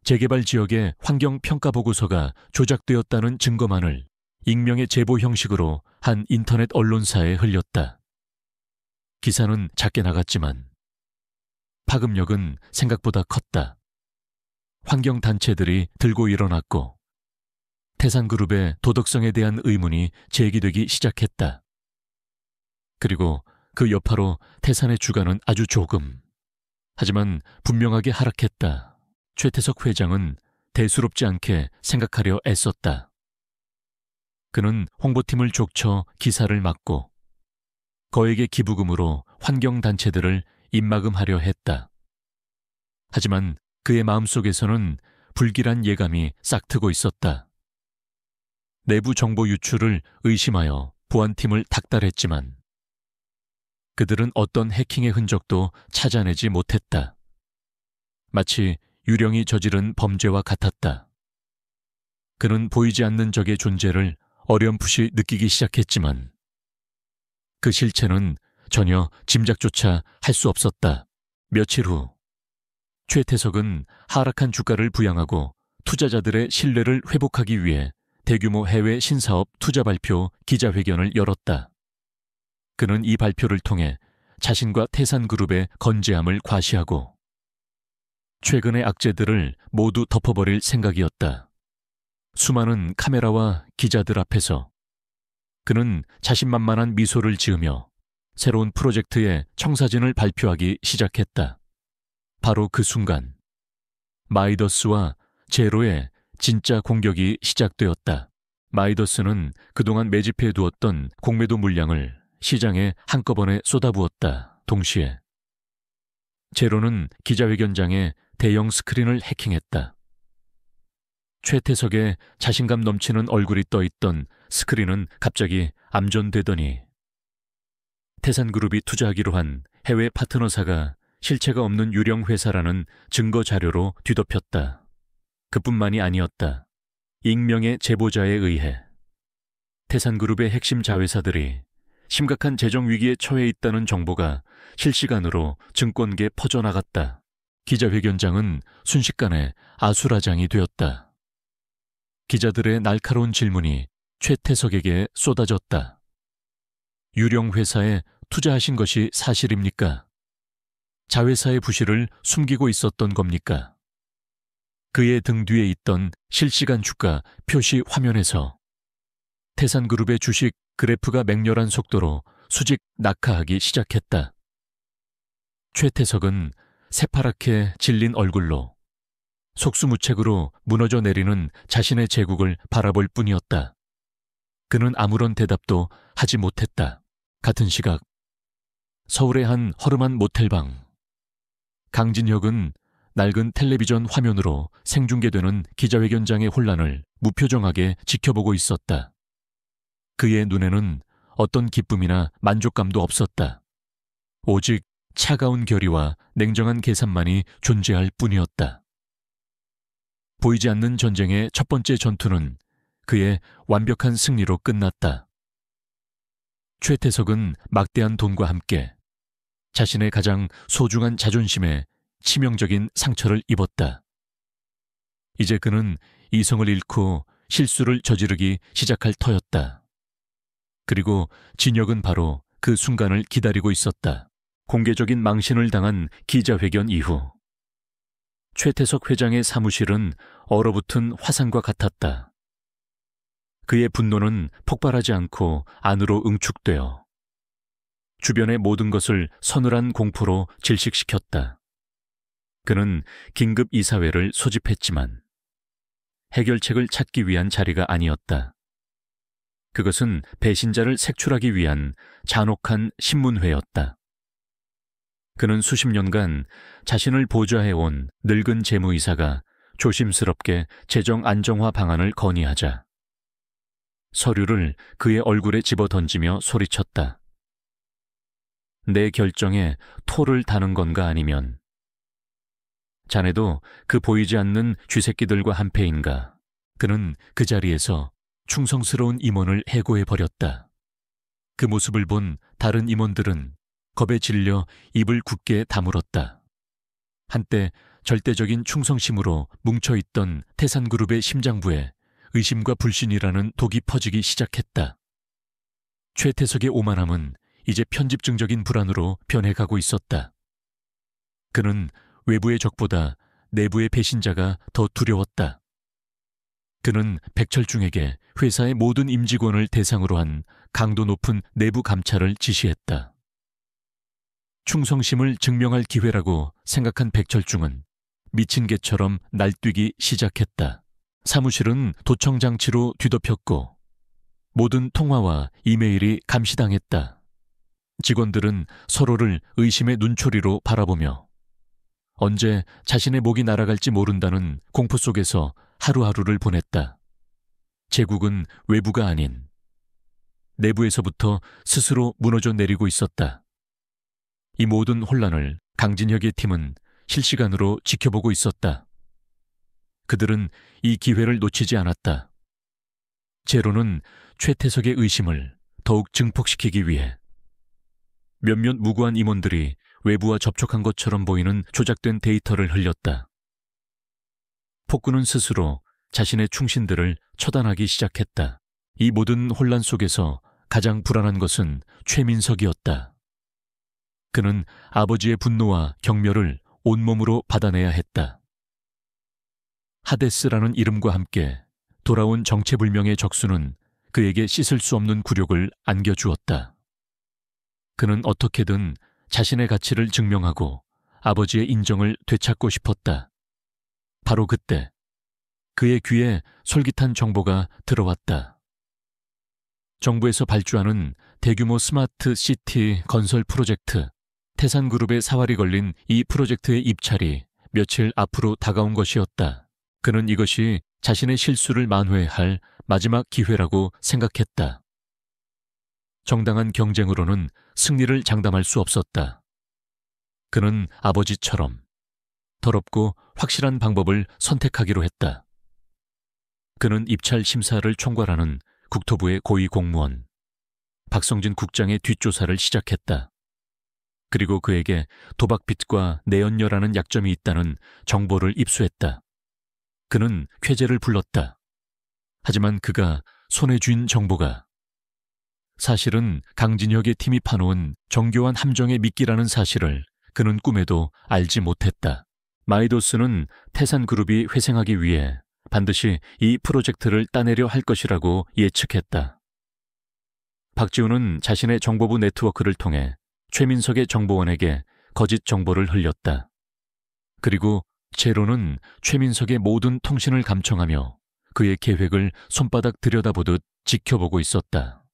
재개발 지역의 환경평가보고서가 조작되었다는 증거만을 익명의 제보 형식으로 한 인터넷 언론사에 흘렸다. 기사는 작게 나갔지만 파급력은 생각보다 컸다. 환경단체들이 들고 일어났고 태산그룹의 도덕성에 대한 의문이 제기되기 시작했다. 그리고 그 여파로 태산의 주가는 아주 조금, 하지만 분명하게 하락했다. 최태석 회장은 대수롭지 않게 생각하려 애썼다. 그는 홍보팀을 족쳐 기사를 막고 거액의 기부금으로 환경단체들을 입막음하려 했다. 하지만 그의 마음속에서는 불길한 예감이 싹트고 있었다. 내부 정보 유출을 의심하여 보안팀을 닥달했지만 그들은 어떤 해킹의 흔적도 찾아내지 못했다. 마치 유령이 저지른 범죄와 같았다. 그는 보이지 않는 적의 존재를 어렴풋이 느끼기 시작했지만 그 실체는 전혀 짐작조차 할 수 없었다. 며칠 후 최태석은 하락한 주가를 부양하고 투자자들의 신뢰를 회복하기 위해 대규모 해외 신사업 투자 발표 기자회견을 열었다. 그는 이 발표를 통해 자신과 태산그룹의 건재함을 과시하고 최근의 악재들을 모두 덮어버릴 생각이었다. 수많은 카메라와 기자들 앞에서 그는 자신만만한 미소를 지으며 새로운 프로젝트의 청사진을 발표하기 시작했다. 바로 그 순간 마이더스와 제로의 진짜 공격이 시작되었다. 마이더스는 그동안 매집해 두었던 공매도 물량을 시장에 한꺼번에 쏟아부었다. 동시에 제로는 기자회견장에 대형 스크린을 해킹했다. 최태석의 자신감 넘치는 얼굴이 떠있던 스크린은 갑자기 암전되더니 태산그룹이 투자하기로 한 해외 파트너사가 실체가 없는 유령 회사라는 증거 자료로 뒤덮였다. 그뿐만이 아니었다. 익명의 제보자에 의해 태산그룹의 핵심 자회사들이 심각한 재정 위기에 처해 있다는 정보가 실시간으로 증권계에 퍼져나갔다. 기자회견장은 순식간에 아수라장이 되었다. 기자들의 날카로운 질문이 최태석에게 쏟아졌다. 유령 회사에 투자하신 것이 사실입니까? 자회사의 부실을 숨기고 있었던 겁니까? 그의 등 뒤에 있던 실시간 주가 표시 화면에서 태산그룹의 주식 그래프가 맹렬한 속도로 수직 낙하하기 시작했다. 최태석은 새파랗게 질린 얼굴로 속수무책으로 무너져 내리는 자신의 제국을 바라볼 뿐이었다. 그는 아무런 대답도 하지 못했다. 같은 시각 서울의 한 허름한 모텔방. 강진혁은 낡은 텔레비전 화면으로 생중계되는 기자회견장의 혼란을 무표정하게 지켜보고 있었다. 그의 눈에는 어떤 기쁨이나 만족감도 없었다. 오직 차가운 결의와 냉정한 계산만이 존재할 뿐이었다. 보이지 않는 전쟁의 첫 번째 전투는 그의 완벽한 승리로 끝났다. 최태석은 막대한 돈과 함께 자신의 가장 소중한 자존심에 치명적인 상처를 입었다. 이제 그는 이성을 잃고 실수를 저지르기 시작할 터였다. 그리고 진혁은 바로 그 순간을 기다리고 있었다. 공개적인 망신을 당한 기자회견 이후 최태석 회장의 사무실은 얼어붙은 화산과 같았다. 그의 분노는 폭발하지 않고 안으로 응축되어 주변의 모든 것을 서늘한 공포로 질식시켰다. 그는 긴급 이사회를 소집했지만 해결책을 찾기 위한 자리가 아니었다. 그것은 배신자를 색출하기 위한 잔혹한 신문회였다. 그는 수십 년간 자신을 보좌해온 늙은 재무이사가 조심스럽게 재정 안정화 방안을 건의하자 서류를 그의 얼굴에 집어던지며 소리쳤다. 내 결정에 토를 다는 건가 아니면 자네도 그 보이지 않는 쥐새끼들과 한패인가. 그는 그 자리에서 충성스러운 임원을 해고해버렸다. 그 모습을 본 다른 임원들은 겁에 질려 입을 굳게 다물었다. 한때 절대적인 충성심으로 뭉쳐있던 태산그룹의 심장부에 의심과 불신이라는 독이 퍼지기 시작했다. 최태석의 오만함은 이제 편집증적인 불안으로 변해가고 있었다. 그는 외부의 적보다 내부의 배신자가 더 두려웠다. 그는 백철중에게 회사의 모든 임직원을 대상으로 한 강도 높은 내부 감찰을 지시했다. 충성심을 증명할 기회라고 생각한 백철중은 미친 개처럼 날뛰기 시작했다. 사무실은 도청장치로 뒤덮였고 모든 통화와 이메일이 감시당했다. 직원들은 서로를 의심의 눈초리로 바라보며 언제 자신의 목이 날아갈지 모른다는 공포 속에서 하루하루를 보냈다. 제국은 외부가 아닌 내부에서부터 스스로 무너져 내리고 있었다. 이 모든 혼란을 강진혁의 팀은 실시간으로 지켜보고 있었다. 그들은 이 기회를 놓치지 않았다. 제로는 최태석의 의심을 더욱 증폭시키기 위해 몇몇 무고한 임원들이 외부와 접촉한 것처럼 보이는 조작된 데이터를 흘렸다. 폭군은 스스로 자신의 충신들을 처단하기 시작했다. 이 모든 혼란 속에서 가장 불안한 것은 최민석이었다. 그는 아버지의 분노와 경멸을 온몸으로 받아내야 했다. 하데스라는 이름과 함께 돌아온 정체불명의 적수는 그에게 씻을 수 없는 굴욕을 안겨주었다. 그는 어떻게든 자신의 가치를 증명하고 아버지의 인정을 되찾고 싶었다. 바로 그때 그의 귀에 솔깃한 정보가 들어왔다. 정부에서 발주하는 대규모 스마트 시티 건설 프로젝트, 태산그룹의 사활이 걸린 이 프로젝트의 입찰이 며칠 앞으로 다가온 것이었다. 그는 이것이 자신의 실수를 만회할 마지막 기회라고 생각했다. 정당한 경쟁으로는 승리를 장담할 수 없었다. 그는 아버지처럼 더럽고 확실한 방법을 선택하기로 했다. 그는 입찰 심사를 총괄하는 국토부의 고위 공무원 박성진 국장의 뒷조사를 시작했다. 그리고 그에게 도박빚과 내연녀라는 약점이 있다는 정보를 입수했다. 그는 쾌재를 불렀다. 하지만 그가 손에 쥔 정보가 사실은 강진혁의 팀이 파놓은 정교한 함정의 미끼라는 사실을 그는 꿈에도 알지 못했다. 마이도스는 태산그룹이 회생하기 위해 반드시 이 프로젝트를 따내려 할 것이라고 예측했다. 박지훈은 자신의 정보부 네트워크를 통해 최민석의 정보원에게 거짓 정보를 흘렸다. 그리고 제로는 최민석의 모든 통신을 감청하며 그의 계획을 손바닥 들여다보듯 지켜보고 있었다.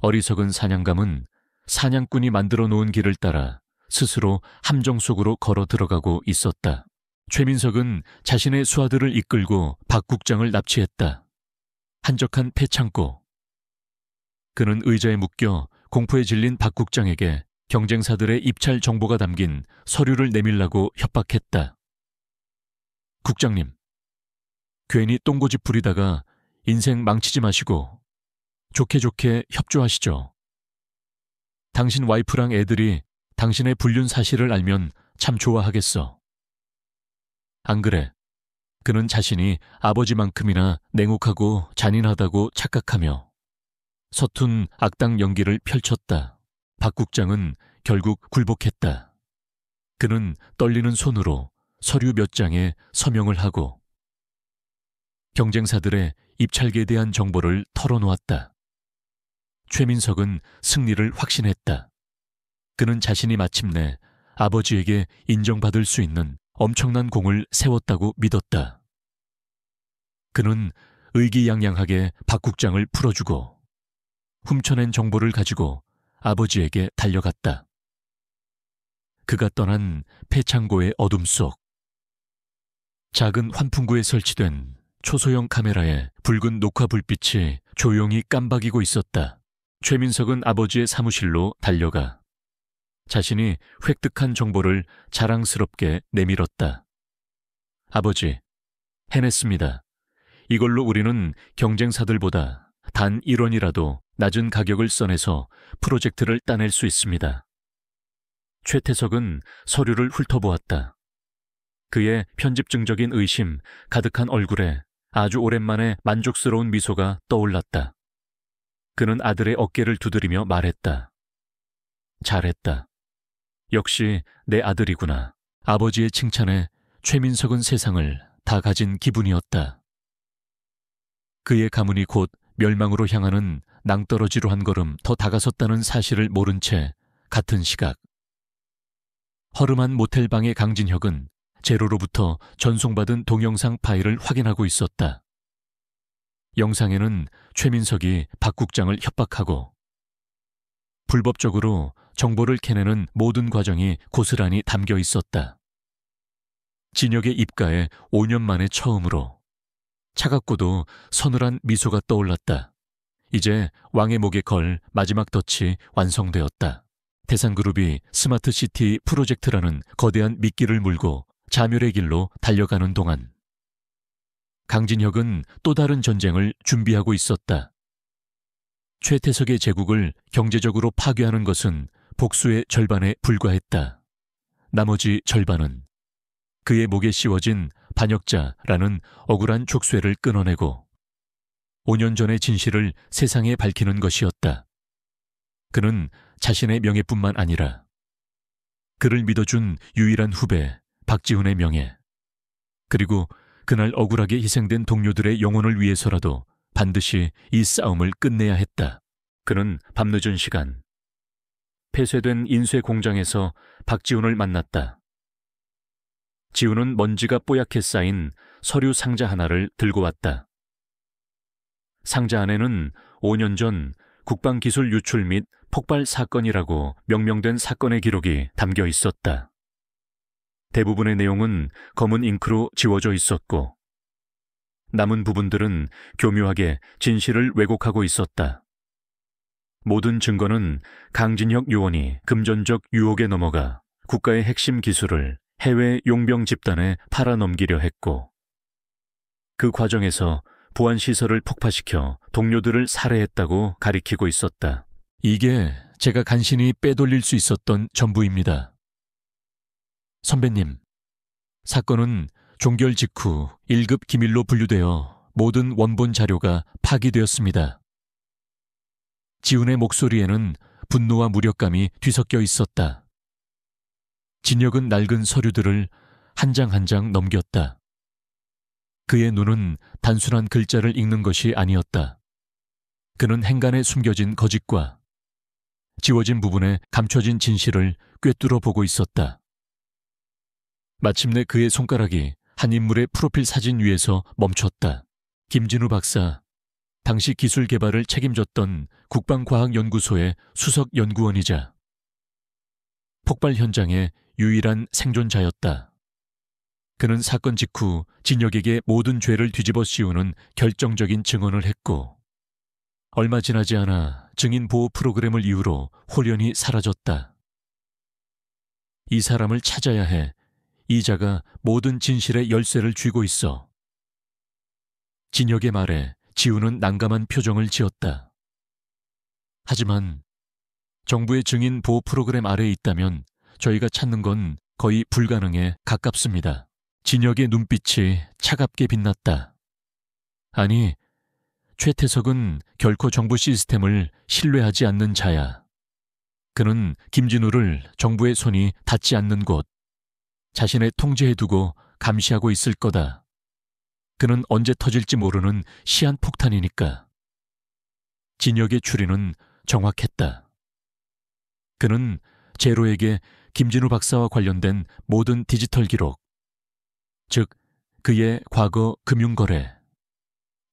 어리석은 사냥감은 사냥꾼이 만들어 놓은 길을 따라 스스로 함정 속으로 걸어 들어가고 있었다. 최민석은 자신의 수하들을 이끌고 박 국장을 납치했다. 한적한 폐창고. 그는 의자에 묶여 공포에 질린 박 국장에게 경쟁사들의 입찰 정보가 담긴 서류를 내밀라고 협박했다. 국장님, 괜히 똥고집 부리다가 인생 망치지 마시고 좋게 좋게 협조하시죠. 당신 와이프랑 애들이 당신의 불륜 사실을 알면 참 좋아하겠어. 안 그래? 그는 자신이 아버지만큼이나 냉혹하고 잔인하다고 착각하며 서툰 악당 연기를 펼쳤다. 박 국장은 결국 굴복했다. 그는 떨리는 손으로 서류 몇 장에 서명을 하고 경쟁사들의 입찰계에 대한 정보를 털어놓았다. 최민석은 승리를 확신했다. 그는 자신이 마침내 아버지에게 인정받을 수 있는 엄청난 공을 세웠다고 믿었다. 그는 의기양양하게 박 국장을 풀어주고 훔쳐낸 정보를 가지고 아버지에게 달려갔다. 그가 떠난 폐창고의 어둠 속 작은 환풍구에 설치된 초소형 카메라에 붉은 녹화 불빛이 조용히 깜박이고 있었다. 최민석은 아버지의 사무실로 달려가 자신이 획득한 정보를 자랑스럽게 내밀었다. 아버지, 해냈습니다. 이걸로 우리는 경쟁사들보다 단 1원이라도 낮은 가격을 써내서 프로젝트를 따낼 수 있습니다. 최태석은 서류를 훑어보았다. 그의 편집증적인 의심 가득한 얼굴에 아주 오랜만에 만족스러운 미소가 떠올랐다. 그는 아들의 어깨를 두드리며 말했다. 잘했다. 역시 내 아들이구나. 아버지의 칭찬에 최민석은 세상을 다 가진 기분이었다. 그의 가문이 곧 멸망으로 향하는 낭떠러지로 한 걸음 더 다가섰다는 사실을 모른 채 같은 시각 허름한 모텔방의 강진혁은 제로로부터 전송받은 동영상 파일을 확인하고 있었다. 영상에는 최민석이 박 국장을 협박하고 불법적으로 정보를 캐내는 모든 과정이 고스란히 담겨 있었다. 진혁의 입가에 5년 만에 처음으로 차갑고도 서늘한 미소가 떠올랐다. 이제 왕의 목에 걸 마지막 덫이 완성되었다. 대상그룹이 스마트시티 프로젝트라는 거대한 미끼를 물고 자멸의 길로 달려가는 동안 강진혁은 또 다른 전쟁을 준비하고 있었다. 최태석의 제국을 경제적으로 파괴하는 것은 복수의 절반에 불과했다. 나머지 절반은 그의 목에 씌워진 반역자라는 억울한 족쇄를 끊어내고 5년 전의 진실을 세상에 밝히는 것이었다. 그는 자신의 명예뿐만 아니라 그를 믿어준 유일한 후배 박지훈의 명예, 그리고 그날 억울하게 희생된 동료들의 영혼을 위해서라도 반드시 이 싸움을 끝내야 했다. 그는 밤늦은 시간 폐쇄된 인쇄 공장에서 박지훈을 만났다. 지훈은 먼지가 뽀얗게 쌓인 서류 상자 하나를 들고 왔다. 상자 안에는 5년 전 국방기술 유출 및 폭발 사건이라고 명명된 사건의 기록이 담겨 있었다. 대부분의 내용은 검은 잉크로 지워져 있었고 남은 부분들은 교묘하게 진실을 왜곡하고 있었다. 모든 증거는 강진혁 요원이 금전적 유혹에 넘어가 국가의 핵심 기술을 해외 용병 집단에 팔아넘기려 했고 그 과정에서 보안시설을 폭파시켜 동료들을 살해했다고 가리키고 있었다. 이게 제가 간신히 빼돌릴 수 있었던 전부입니다. 선배님, 사건은 종결 직후 1급 기밀로 분류되어 모든 원본 자료가 파기되었습니다. 지훈의 목소리에는 분노와 무력감이 뒤섞여 있었다. 진혁은 낡은 서류들을 한 장 한 장 넘겼다. 그의 눈은 단순한 글자를 읽는 것이 아니었다. 그는 행간에 숨겨진 거짓과 지워진 부분에 감춰진 진실을 꿰뚫어 보고 있었다. 마침내 그의 손가락이 한 인물의 프로필 사진 위에서 멈췄다. 김진우 박사, 당시 기술 개발을 책임졌던 국방과학연구소의 수석 연구원이자 폭발 현장의 유일한 생존자였다. 그는 사건 직후 진혁에게 모든 죄를 뒤집어 씌우는 결정적인 증언을 했고 얼마 지나지 않아 증인 보호 프로그램을 이유로 홀연히 사라졌다. 이 사람을 찾아야 해. 이자가 모든 진실의 열쇠를 쥐고 있어. 진혁의 말에 지훈은 난감한 표정을 지었다. 하지만 정부의 증인 보호 프로그램 아래에 있다면 저희가 찾는 건 거의 불가능에 가깝습니다. 진혁의 눈빛이 차갑게 빛났다. 아니, 최태석은 결코 정부 시스템을 신뢰하지 않는 자야. 그는 김진우를 정부의 손이 닿지 않는 곳, 자신의 통제에 두고 감시하고 있을 거다. 그는 언제 터질지 모르는 시한폭탄이니까. 진혁의 추리는 정확했다. 그는 제로에게 김진우 박사와 관련된 모든 디지털 기록, 즉 그의 과거 금융거래,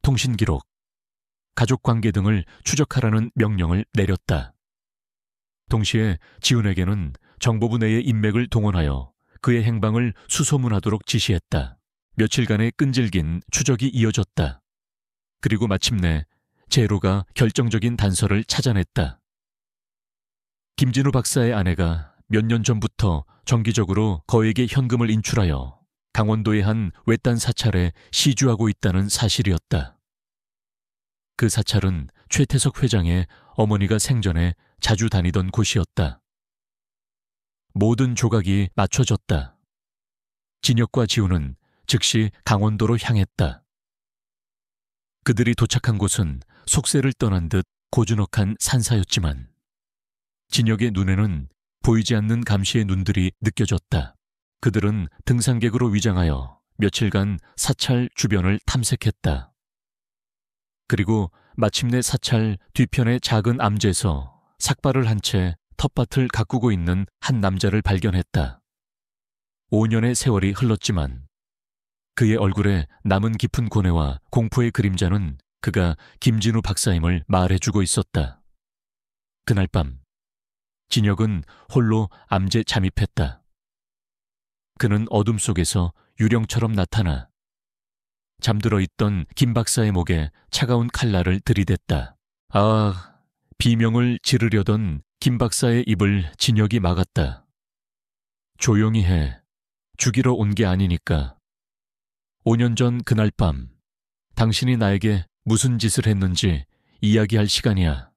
통신기록, 가족관계 등을 추적하라는 명령을 내렸다. 동시에 지훈에게는 정보부 내의 인맥을 동원하여 그의 행방을 수소문하도록 지시했다. 며칠간의 끈질긴 추적이 이어졌다. 그리고 마침내 제로가 결정적인 단서를 찾아냈다. 김진우 박사의 아내가 몇 년 전부터 정기적으로 거액의 현금을 인출하여 강원도의 한 외딴 사찰에 시주하고 있다는 사실이었다. 그 사찰은 최태석 회장의 어머니가 생전에 자주 다니던 곳이었다. 모든 조각이 맞춰졌다. 진혁과 지훈은 즉시 강원도로 향했다. 그들이 도착한 곳은 속세를 떠난 듯 고즈넉한 산사였지만 진혁의 눈에는 보이지 않는 감시의 눈들이 느껴졌다. 그들은 등산객으로 위장하여 며칠간 사찰 주변을 탐색했다. 그리고 마침내 사찰 뒤편의 작은 암제에서 삭발을 한 채 텃밭을 가꾸고 있는 한 남자를 발견했다. 5년의 세월이 흘렀지만 그의 얼굴에 남은 깊은 고뇌와 공포의 그림자는 그가 김진우 박사임을 말해주고 있었다. 그날 밤 진혁은 홀로 암제 잠입했다. 그는 어둠 속에서 유령처럼 나타나 잠들어 있던 김 박사의 목에 차가운 칼날을 들이댔다. 아, 비명을 지르려던 김 박사의 입을 진혁이 막았다. 조용히 해. 죽이러 온 게 아니니까. 5년 전 그날 밤 당신이 나에게 무슨 짓을 했는지 이야기할 시간이야.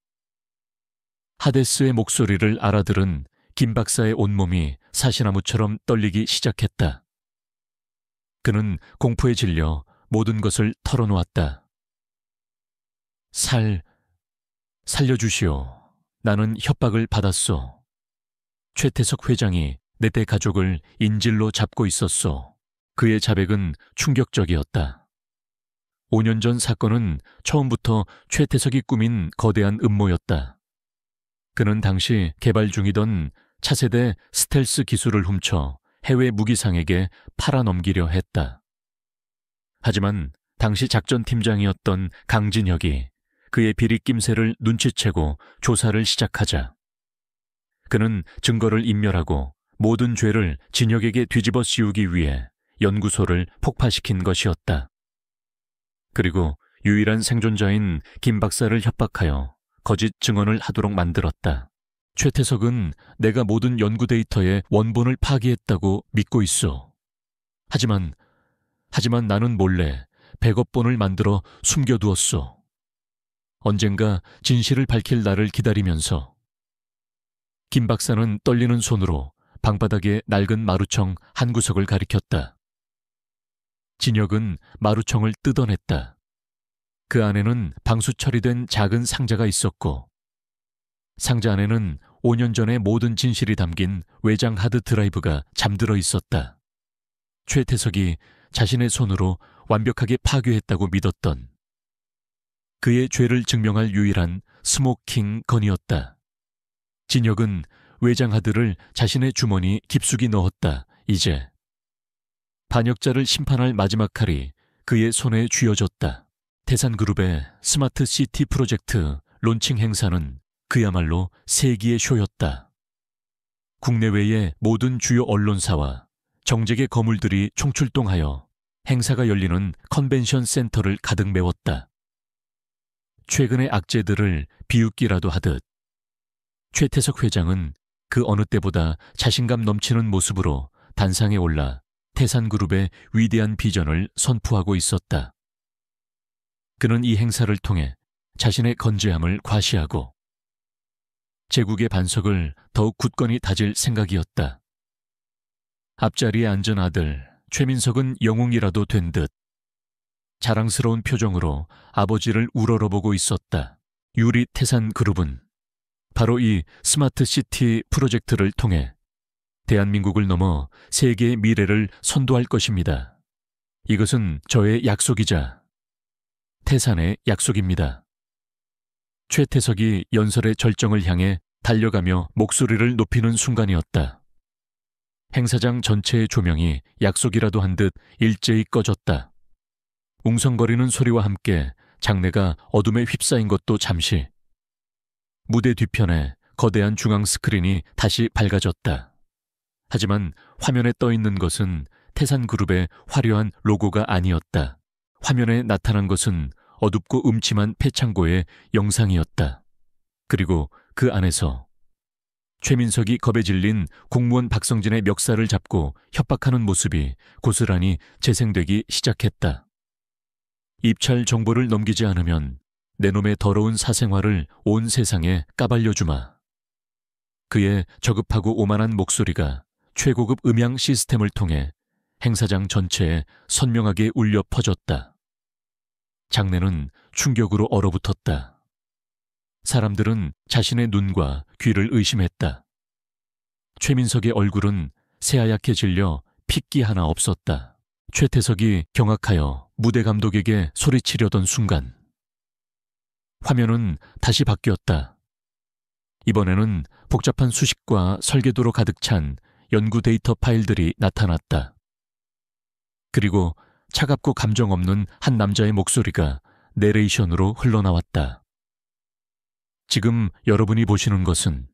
하데스의 목소리를 알아들은 김 박사의 온몸이 사시나무처럼 떨리기 시작했다. 그는 공포에 질려 모든 것을 털어놓았다. 살려주시오. 나는 협박을 받았소. 최태석 회장이 내 때 가족을 인질로 잡고 있었소. 그의 자백은 충격적이었다. 5년 전 사건은 처음부터 최태석이 꾸민 거대한 음모였다. 그는 당시 개발 중이던 차세대 스텔스 기술을 훔쳐 해외 무기상에게 팔아넘기려 했다. 하지만 당시 작전팀장이었던 강진혁이 그의 비리낌새를 눈치채고 조사를 시작하자 그는 증거를 인멸하고 모든 죄를 진혁에게 뒤집어 씌우기 위해 연구소를 폭파시킨 것이었다. 그리고 유일한 생존자인 김 박사를 협박하여 거짓 증언을 하도록 만들었다. 최태석은 내가 모든 연구 데이터의 원본을 파기했다고 믿고 있어. 하지만 나는 몰래 100억 본을 만들어 숨겨두었어. 언젠가 진실을 밝힐 날을 기다리면서. 김 박사는 떨리는 손으로 방바닥에 낡은 마루청 한 구석을 가리켰다. 진혁은 마루청을 뜯어냈다. 그 안에는 방수 처리된 작은 상자가 있었고 상자 안에는 5년 전의 모든 진실이 담긴 외장 하드 드라이브가 잠들어 있었다. 최태석이 자신의 손으로 완벽하게 파괴했다고 믿었던 그의 죄를 증명할 유일한 스모킹 건이었다. 진혁은 외장 하드를 자신의 주머니 깊숙이 넣었다. 이제 반역자를 심판할 마지막 칼이 그의 손에 쥐어졌다. 태산그룹의 스마트 시티 프로젝트 론칭 행사는 그야말로 세기의 쇼였다. 국내외의 모든 주요 언론사와 정재계 거물들이 총출동하여 행사가 열리는 컨벤션 센터를 가득 메웠다. 최근의 악재들을 비웃기라도 하듯 최태석 회장은 그 어느 때보다 자신감 넘치는 모습으로 단상에 올라 태산그룹의 위대한 비전을 선포하고 있었다. 그는 이 행사를 통해 자신의 건재함을 과시하고 제국의 반석을 더욱 굳건히 다질 생각이었다. 앞자리에 앉은 아들 최민석은 영웅이라도 된 듯 자랑스러운 표정으로 아버지를 우러러보고 있었다. 유리 태산그룹은 바로 이 스마트 시티 프로젝트를 통해 대한민국을 넘어 세계의 미래를 선도할 것입니다. 이것은 저의 약속이자 태산의 약속입니다. 최태석이 연설의 절정을 향해 달려가며 목소리를 높이는 순간이었다. 행사장 전체의 조명이 약속이라도 한 듯 일제히 꺼졌다. 웅성거리는 소리와 함께 장내가 어둠에 휩싸인 것도 잠시. 무대 뒤편에 거대한 중앙 스크린이 다시 밝아졌다. 하지만 화면에 떠 있는 것은 태산그룹의 화려한 로고가 아니었다. 화면에 나타난 것은 어둡고 음침한 폐창고의 영상이었다. 그리고 그 안에서 최민석이 겁에 질린 공무원 박성진의 멱살을 잡고 협박하는 모습이 고스란히 재생되기 시작했다. 입찰 정보를 넘기지 않으면 내 놈의 더러운 사생활을 온 세상에 까발려주마. 그의 저급하고 오만한 목소리가 최고급 음향 시스템을 통해 행사장 전체에 선명하게 울려 퍼졌다. 장내는 충격으로 얼어붙었다. 사람들은 자신의 눈과 귀를 의심했다. 최민석의 얼굴은 새하얗게 질려 핏기 하나 없었다. 최태석이 경악하여 무대 감독에게 소리치려던 순간 화면은 다시 바뀌었다. 이번에는 복잡한 수식과 설계도로 가득 찬 연구 데이터 파일들이 나타났다. 그리고 차갑고 감정 없는 한 남자의 목소리가 내레이션으로 흘러나왔다. 지금 여러분이 보시는 것은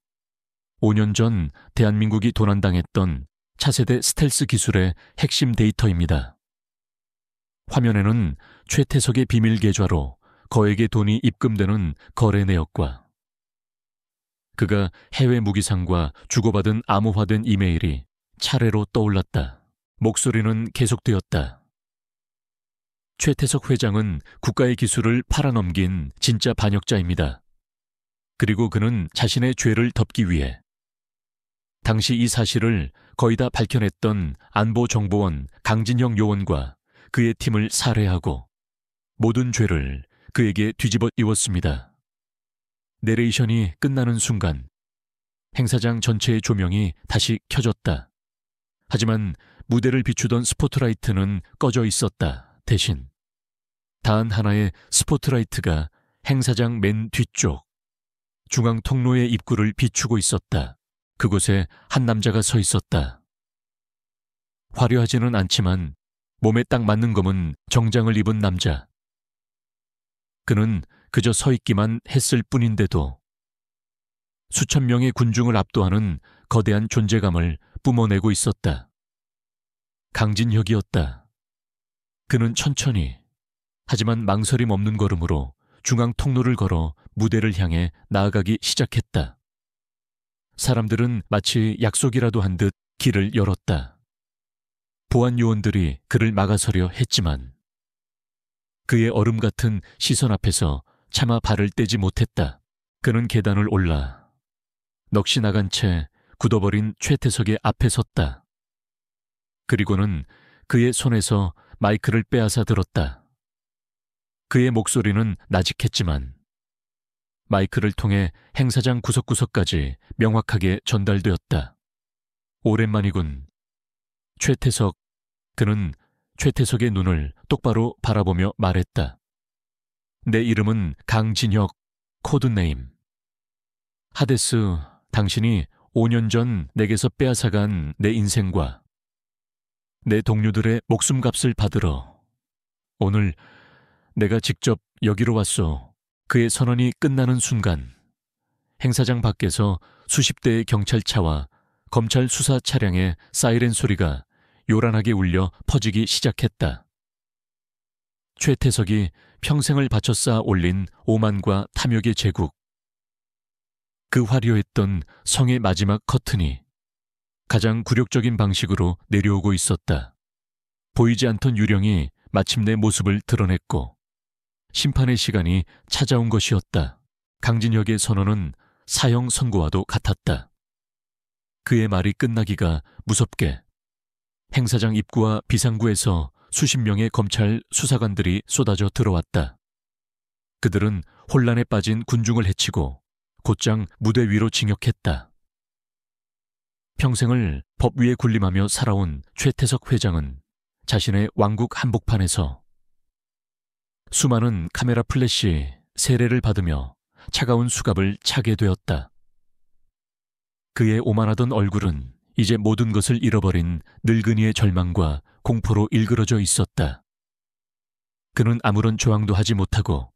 5년 전 대한민국이 도난당했던 차세대 스텔스 기술의 핵심 데이터입니다. 화면에는 최태석의 비밀 계좌로 거액의 돈이 입금되는 거래 내역과 그가 해외 무기상과 주고받은 암호화된 이메일이 차례로 떠올랐다. 목소리는 계속되었다. 최태석 회장은 국가의 기술을 팔아넘긴 진짜 반역자입니다. 그리고 그는 자신의 죄를 덮기 위해 당시 이 사실을 거의 다 밝혀냈던 안보정보원 강진형 요원과 그의 팀을 살해하고 모든 죄를 그에게 뒤집어 씌웠습니다. 내레이션이 끝나는 순간 행사장 전체의 조명이 다시 켜졌다. 하지만 무대를 비추던 스포트라이트는 꺼져 있었다. 대신 단 하나의 스포트라이트가 행사장 맨 뒤쪽 중앙 통로의 입구를 비추고 있었다. 그곳에 한 남자가 서 있었다. 화려하지는 않지만 몸에 딱 맞는 검은 정장을 입은 남자. 그는 그저 서 있기만 했을 뿐인데도 수천 명의 군중을 압도하는 거대한 존재감을 뿜어내고 있었다. 강진혁이었다. 그는 천천히 하지만 망설임 없는 걸음으로 중앙 통로를 걸어 무대를 향해 나아가기 시작했다. 사람들은 마치 약속이라도 한 듯 길을 열었다. 보안 요원들이 그를 막아서려 했지만 그의 얼음 같은 시선 앞에서 차마 발을 떼지 못했다. 그는 계단을 올라 넋이 나간 채 굳어버린 최태석의 앞에 섰다. 그리고는 그의 손에서 마이크를 빼앗아 들었다. 그의 목소리는 나직했지만 마이크를 통해 행사장 구석구석까지 명확하게 전달되었다. 오랜만이군. 최태석. 그는 최태석의 눈을 똑바로 바라보며 말했다. 내 이름은 강진혁, 코드네임. 하데스, 당신이 5년 전 내게서 빼앗아간 내 인생과 내 동료들의 목숨값을 받으러 오늘 내가 직접 여기로 왔소. 그의 선언이 끝나는 순간 행사장 밖에서 수십 대의 경찰차와 검찰 수사 차량의 사이렌 소리가 요란하게 울려 퍼지기 시작했다. 최태석이 평생을 바쳐 쌓아 올린 오만과 탐욕의 제국. 그 화려했던 성의 마지막 커튼이 가장 굴욕적인 방식으로 내려오고 있었다. 보이지 않던 유령이 마침내 모습을 드러냈고 심판의 시간이 찾아온 것이었다. 강진혁의 선언은 사형 선고와도 같았다. 그의 말이 끝나기가 무섭게 행사장 입구와 비상구에서 수십 명의 검찰 수사관들이 쏟아져 들어왔다. 그들은 혼란에 빠진 군중을 해치고 곧장 무대 위로 징역했다. 평생을 법 위에 군림하며 살아온 최태석 회장은 자신의 왕국 한복판에서 수많은 카메라 플래시 세례를 받으며 차가운 수갑을 차게 되었다. 그의 오만하던 얼굴은 이제 모든 것을 잃어버린 늙은이의 절망과 공포로 일그러져 있었다. 그는 아무런 저항도 하지 못하고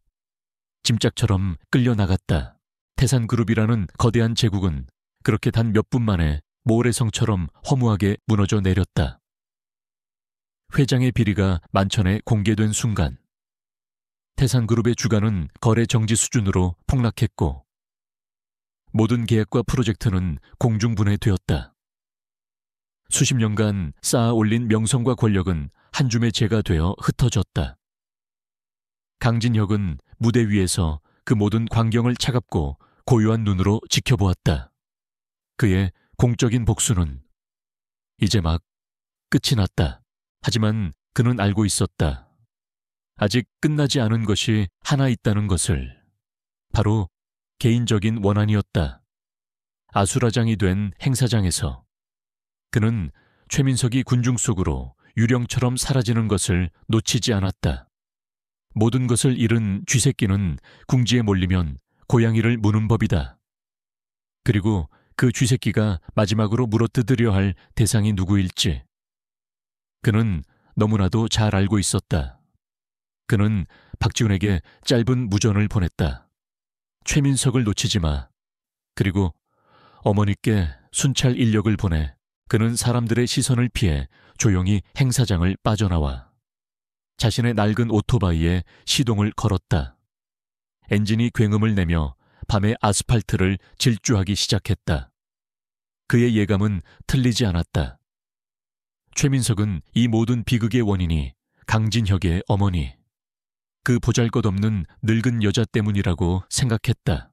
짐짝처럼 끌려나갔다. 태산그룹이라는 거대한 제국은 그렇게 단 몇 분 만에 모래성처럼 허무하게 무너져 내렸다. 회장의 비리가 만천에 공개된 순간 태산그룹의 주가는 거래 정지 수준으로 폭락했고 모든 계약과 프로젝트는 공중분해되었다. 수십 년간 쌓아 올린 명성과 권력은 한 줌의 재가 되어 흩어졌다. 강진혁은 무대 위에서 그 모든 광경을 차갑고 고요한 눈으로 지켜보았다. 그의 공적인 복수는 이제 막 끝이 났다. 하지만 그는 알고 있었다. 아직 끝나지 않은 것이 하나 있다는 것을. 바로 개인적인 원한이었다. 아수라장이 된 행사장에서 그는 최민석이 군중 속으로 유령처럼 사라지는 것을 놓치지 않았다. 모든 것을 잃은 쥐새끼는 궁지에 몰리면 고양이를 무는 법이다. 그리고 그 쥐새끼가 마지막으로 물어뜯으려 할 대상이 누구일지 그는 너무나도 잘 알고 있었다. 그는 박지훈에게 짧은 무전을 보냈다. 최민석을 놓치지 마. 그리고 어머니께 순찰 인력을 보내 그는 사람들의 시선을 피해 조용히 행사장을 빠져나와 자신의 낡은 오토바이에 시동을 걸었다. 엔진이 굉음을 내며 밤의 아스팔트를 질주하기 시작했다. 그의 예감은 틀리지 않았다. 최민석은 이 모든 비극의 원인이 강진혁의 어머니, 그 보잘것없는 늙은 여자 때문이라고 생각했다.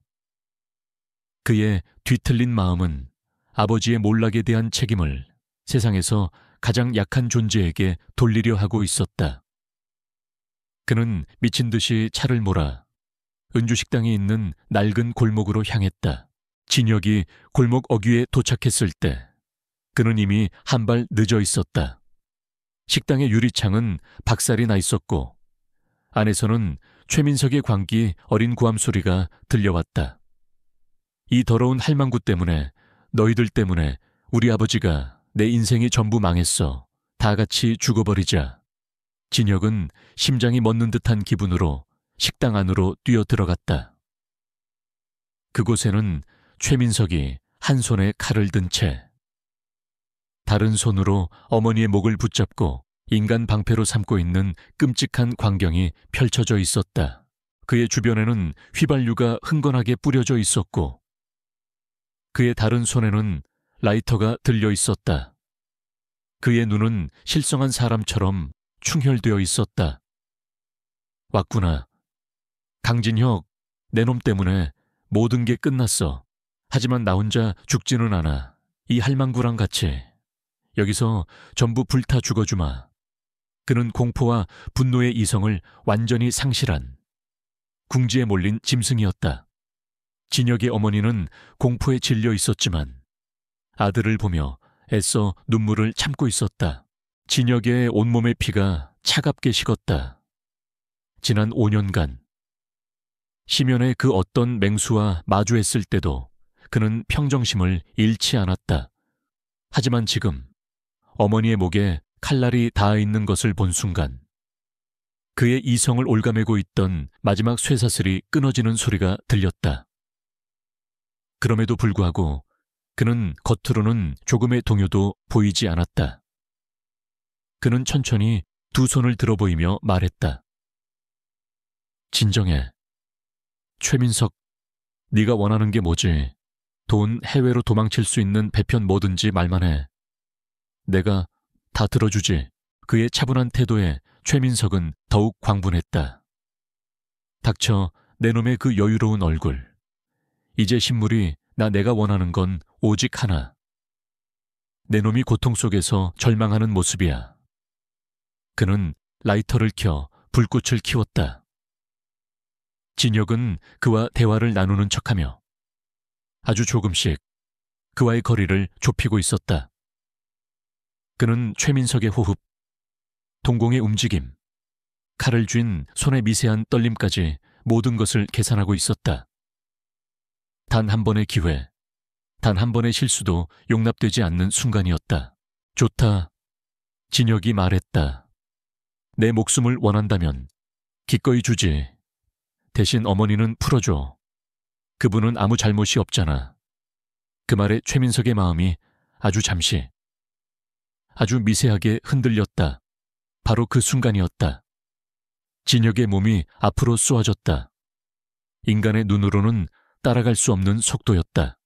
그의 뒤틀린 마음은 아버지의 몰락에 대한 책임을 세상에서 가장 약한 존재에게 돌리려 하고 있었다. 그는 미친 듯이 차를 몰아 은주식당이 있는 낡은 골목으로 향했다. 진혁이 골목 어귀에 도착했을 때 그는 이미 한 발 늦어 있었다. 식당의 유리창은 박살이 나 있었고 안에서는 최민석의 광기 어린 고함 소리가 들려왔다. 이 더러운 할망구 때문에 너희들 때문에 우리 아버지가 내 인생이 전부 망했어. 다 같이 죽어버리자. 진혁은 심장이 멎는 듯한 기분으로 식당 안으로 뛰어들어갔다. 그곳에는 최민석이 한 손에 칼을 든 채 다른 손으로 어머니의 목을 붙잡고 인간 방패로 삼고 있는 끔찍한 광경이 펼쳐져 있었다. 그의 주변에는 휘발유가 흥건하게 뿌려져 있었고 그의 다른 손에는 라이터가 들려 있었다. 그의 눈은 실성한 사람처럼 충혈되어 있었다. 왔구나. 강진혁, 내 놈 때문에 모든 게 끝났어. 하지만 나 혼자 죽지는 않아. 이 할망구랑 같이. 여기서 전부 불타 죽어주마. 그는 공포와 분노의 이성을 완전히 상실한 궁지에 몰린 짐승이었다. 진혁의 어머니는 공포에 질려 있었지만 아들을 보며 애써 눈물을 참고 있었다. 진혁의 온몸의 피가 차갑게 식었다. 지난 5년간 심연의 그 어떤 맹수와 마주했을 때도 그는 평정심을 잃지 않았다. 하지만 지금 어머니의 목에 칼날이 닿아 있는 것을 본 순간 그의 이성을 올가매고 있던 마지막 쇠사슬이 끊어지는 소리가 들렸다. 그럼에도 불구하고 그는 겉으로는 조금의 동요도 보이지 않았다. 그는 천천히 두 손을 들어 보이며 말했다. 진정해. 최민석, 네가 원하는 게 뭐지? 돈, 해외로 도망칠 수 있는 배편 뭐든지 말만 해. 내가 다 들어주지. 그의 차분한 태도에 최민석은 더욱 광분했다. 닥쳐, 내 놈의 그 여유로운 얼굴. 이제 신물이 내가 원하는 건 오직 하나. 내 놈이 고통 속에서 절망하는 모습이야. 그는 라이터를 켜 불꽃을 키웠다. 진혁은 그와 대화를 나누는 척하며 아주 조금씩 그와의 거리를 좁히고 있었다. 그는 최민석의 호흡, 동공의 움직임, 칼을 쥔 손의 미세한 떨림까지 모든 것을 계산하고 있었다. 단 한 번의 기회, 단 한 번의 실수도 용납되지 않는 순간이었다. 좋다. 진혁이 말했다. 내 목숨을 원한다면 기꺼이 주지. 대신 어머니는 풀어줘. 그분은 아무 잘못이 없잖아. 그 말에 최민석의 마음이 아주 잠시, 아주 미세하게 흔들렸다. 바로 그 순간이었다. 진혁의 몸이 앞으로 쏘아졌다. 인간의 눈으로는 따라갈 수 없는 속도였다.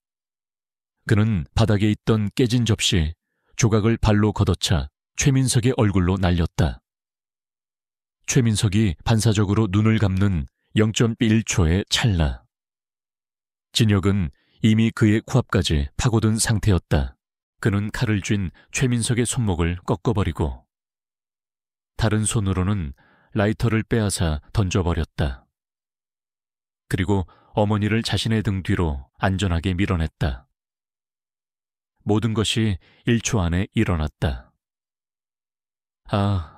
그는 바닥에 있던 깨진 접시, 조각을 발로 걷어차 최민석의 얼굴로 날렸다. 최민석이 반사적으로 눈을 감는 0.1초의 찰나. 진혁은 이미 그의 코앞까지 파고든 상태였다. 그는 칼을 쥔 최민석의 손목을 꺾어버리고 다른 손으로는 라이터를 빼앗아 던져버렸다. 그리고 어머니를 자신의 등 뒤로 안전하게 밀어냈다. 모든 것이 1초 안에 일어났다.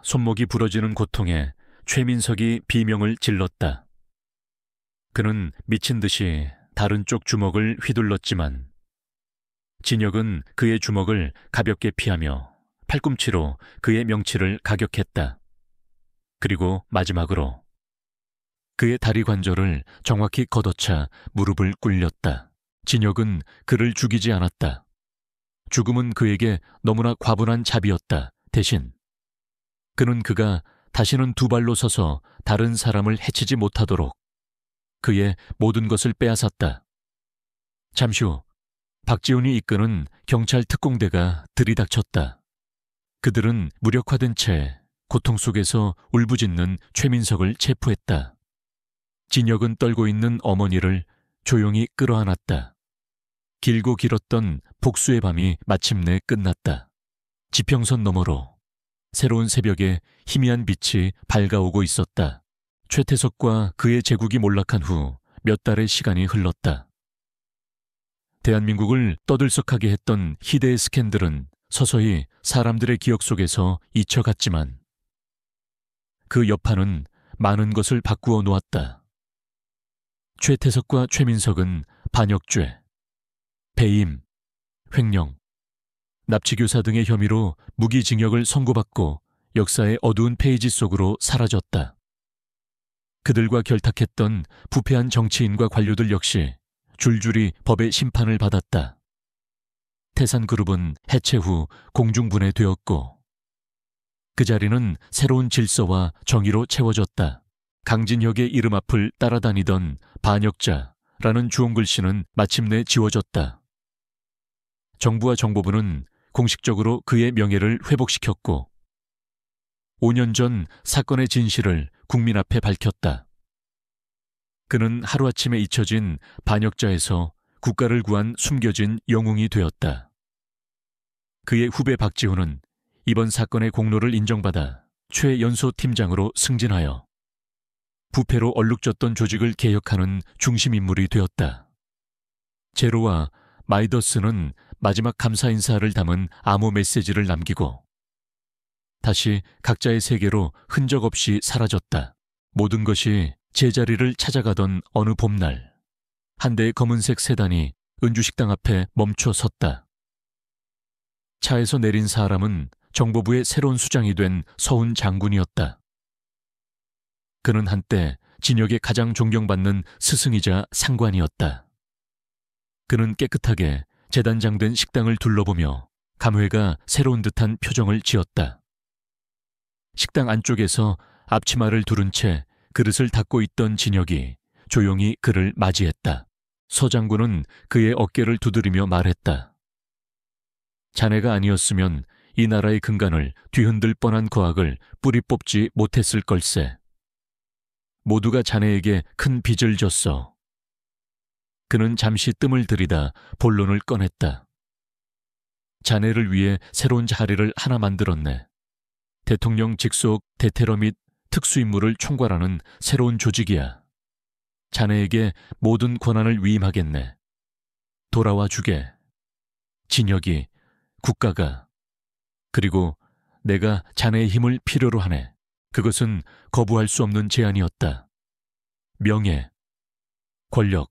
손목이 부러지는 고통에 최민석이 비명을 질렀다. 그는 미친 듯이 다른 쪽 주먹을 휘둘렀지만 진혁은 그의 주먹을 가볍게 피하며 팔꿈치로 그의 명치를 가격했다. 그리고 마지막으로 그의 다리 관절을 정확히 걷어차 무릎을 꿇렸다. 진혁은 그를 죽이지 않았다. 죽음은 그에게 너무나 과분한 잡이었다. 대신 그는 그가 다시는 두 발로 서서 다른 사람을 해치지 못하도록 그의 모든 것을 빼앗았다. 잠시 후 박지훈이 이끄는 경찰 특공대가 들이닥쳤다. 그들은 무력화된 채 고통 속에서 울부짖는 최민석을 체포했다. 진혁은 떨고 있는 어머니를 조용히 끌어안았다. 길고 길었던 복수의 밤이 마침내 끝났다. 지평선 너머로 새로운 새벽에 희미한 빛이 밝아오고 있었다. 최태석과 그의 제국이 몰락한 후 몇 달의 시간이 흘렀다. 대한민국을 떠들썩하게 했던 희대의 스캔들은 서서히 사람들의 기억 속에서 잊혀갔지만 그 여파는 많은 것을 바꾸어 놓았다. 최태석과 최민석은 반역죄, 배임, 횡령, 납치교사 등의 혐의로 무기징역을 선고받고 역사의 어두운 페이지 속으로 사라졌다. 그들과 결탁했던 부패한 정치인과 관료들 역시 줄줄이 법의 심판을 받았다. 태산그룹은 해체 후 공중분해되었고 그 자리는 새로운 질서와 정의로 채워졌다. 강진혁의 이름 앞을 따라다니던 반역자라는 주홍글씨는 마침내 지워졌다. 정부와 정보부는 공식적으로 그의 명예를 회복시켰고 5년 전 사건의 진실을 국민 앞에 밝혔다. 그는 하루아침에 잊혀진 반역자에서 국가를 구한 숨겨진 영웅이 되었다. 그의 후배 박지훈은 이번 사건의 공로를 인정받아 최연소 팀장으로 승진하여 부패로 얼룩졌던 조직을 개혁하는 중심 인물이 되었다. 제로와 마이더스는 마지막 감사 인사를 담은 암호 메시지를 남기고 다시 각자의 세계로 흔적 없이 사라졌다. 모든 것이 제자리를 찾아가던 어느 봄날, 한 대의 검은색 세단이 은주식당 앞에 멈춰 섰다. 차에서 내린 사람은 정보부의 새로운 수장이 된 서훈 장군이었다. 그는 한때 진혁의 가장 존경받는 스승이자 상관이었다. 그는 깨끗하게 재단장된 식당을 둘러보며 감회가 새로운 듯한 표정을 지었다. 식당 안쪽에서 앞치마를 두른 채 그릇을 닦고 있던 진혁이 조용히 그를 맞이했다. 서 장군은 그의 어깨를 두드리며 말했다. 자네가 아니었으면 이 나라의 근간을 뒤흔들 뻔한 거악을 뿌리 뽑지 못했을 걸세. 모두가 자네에게 큰 빚을 졌어. 그는 잠시 뜸을 들이다 본론을 꺼냈다. 자네를 위해 새로운 자리를 하나 만들었네. 대통령 직속 대테러 및 특수임무를 총괄하는 새로운 조직이야. 자네에게 모든 권한을 위임하겠네. 돌아와 주게. 진혁이, 국가가, 그리고 내가 자네의 힘을 필요로 하네. 그것은 거부할 수 없는 제안이었다. 명예, 권력,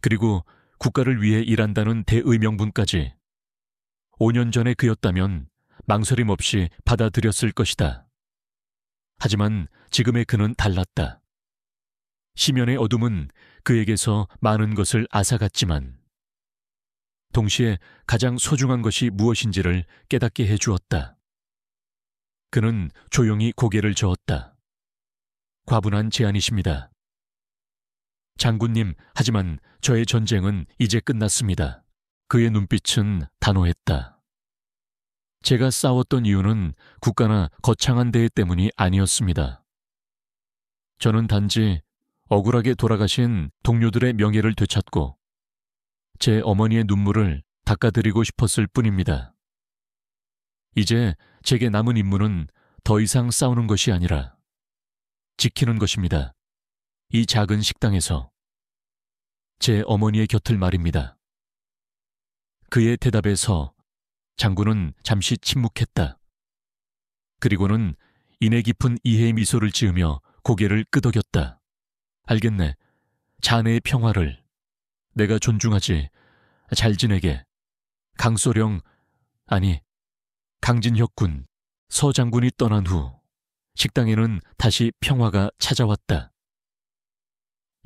그리고 국가를 위해 일한다는 대의명분까지 5년 전에 그였다면 망설임 없이 받아들였을 것이다. 하지만 지금의 그는 달랐다. 심연의 어둠은 그에게서 많은 것을 앗아갔지만 동시에 가장 소중한 것이 무엇인지를 깨닫게 해주었다. 그는 조용히 고개를 저었다. 과분한 제안이십니다. 장군님, 하지만 저의 전쟁은 이제 끝났습니다. 그의 눈빛은 단호했다. 제가 싸웠던 이유는 국가나 거창한 대회 때문이 아니었습니다. 저는 단지 억울하게 돌아가신 동료들의 명예를 되찾고 제 어머니의 눈물을 닦아드리고 싶었을 뿐입니다. 이제 제게 남은 임무는 더 이상 싸우는 것이 아니라 지키는 것입니다. 이 작은 식당에서 제 어머니의 곁을 말입니다. 그의 대답에서 장군은 잠시 침묵했다. 그리고는 인애 깊은 이해의 미소를 지으며 고개를 끄덕였다. 알겠네. 자네의 평화를. 내가 존중하지. 잘 지내게. 강소령, 아니, 강진혁 군, 서 장군이 떠난 후 식당에는 다시 평화가 찾아왔다.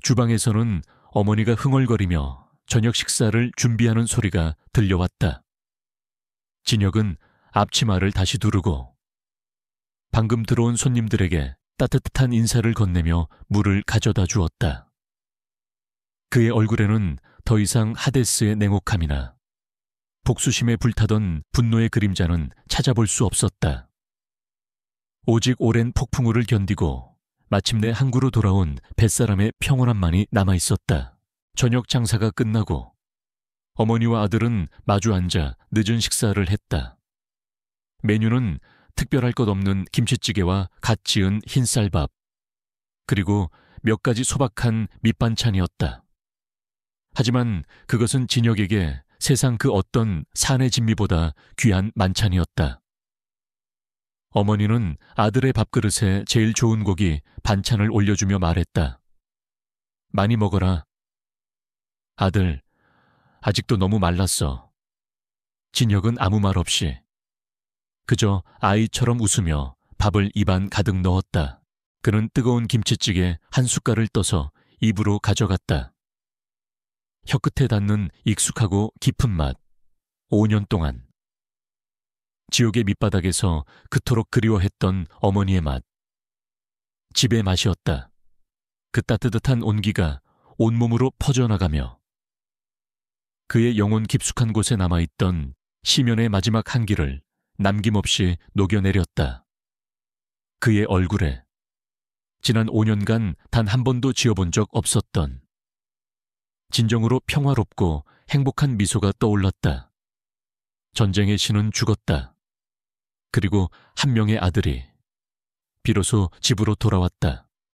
주방에서는 어머니가 흥얼거리며 저녁 식사를 준비하는 소리가 들려왔다. 진혁은 앞치마를 다시 두르고 방금 들어온 손님들에게 따뜻한 인사를 건네며 물을 가져다 주었다. 그의 얼굴에는 더 이상 하데스의 냉혹함이나 복수심에 불타던 분노의 그림자는 찾아볼 수 없었다. 오직 오랜 폭풍우를 견디고 마침내 항구로 돌아온 뱃사람의 평온함만이 남아있었다. 저녁 장사가 끝나고 어머니와 아들은 마주 앉아 늦은 식사를 했다. 메뉴는 특별할 것 없는 김치찌개와 갓 지은 흰쌀밥, 그리고 몇 가지 소박한 밑반찬이었다. 하지만 그것은 진혁에게 세상 그 어떤 산의 진미보다 귀한 만찬이었다. 어머니는 아들의 밥그릇에 제일 좋은 고기 반찬을 올려주며 말했다. 많이 먹어라. 아들, 아직도 너무 말랐어. 진혁은 아무 말 없이 그저 아이처럼 웃으며 밥을 입안 가득 넣었다. 그는 뜨거운 김치찌개 한 숟갈을 떠서 입으로 가져갔다. 혀끝에 닿는 익숙하고 깊은 맛. 5년 동안. 지옥의 밑바닥에서 그토록 그리워했던 어머니의 맛. 집의 맛이었다. 그 따뜻한 온기가 온몸으로 퍼져나가며 그의 영혼 깊숙한 곳에 남아있던 시면의 마지막 한기를 남김없이 녹여내렸다. 그의 얼굴에 지난 5년간 단 한 번도 지어본 적 없었던 진정으로 평화롭고 행복한 미소가 떠올랐다. 전쟁의 신은 죽었다. 그리고 한 명의 아들이 비로소 집으로 돌아왔다.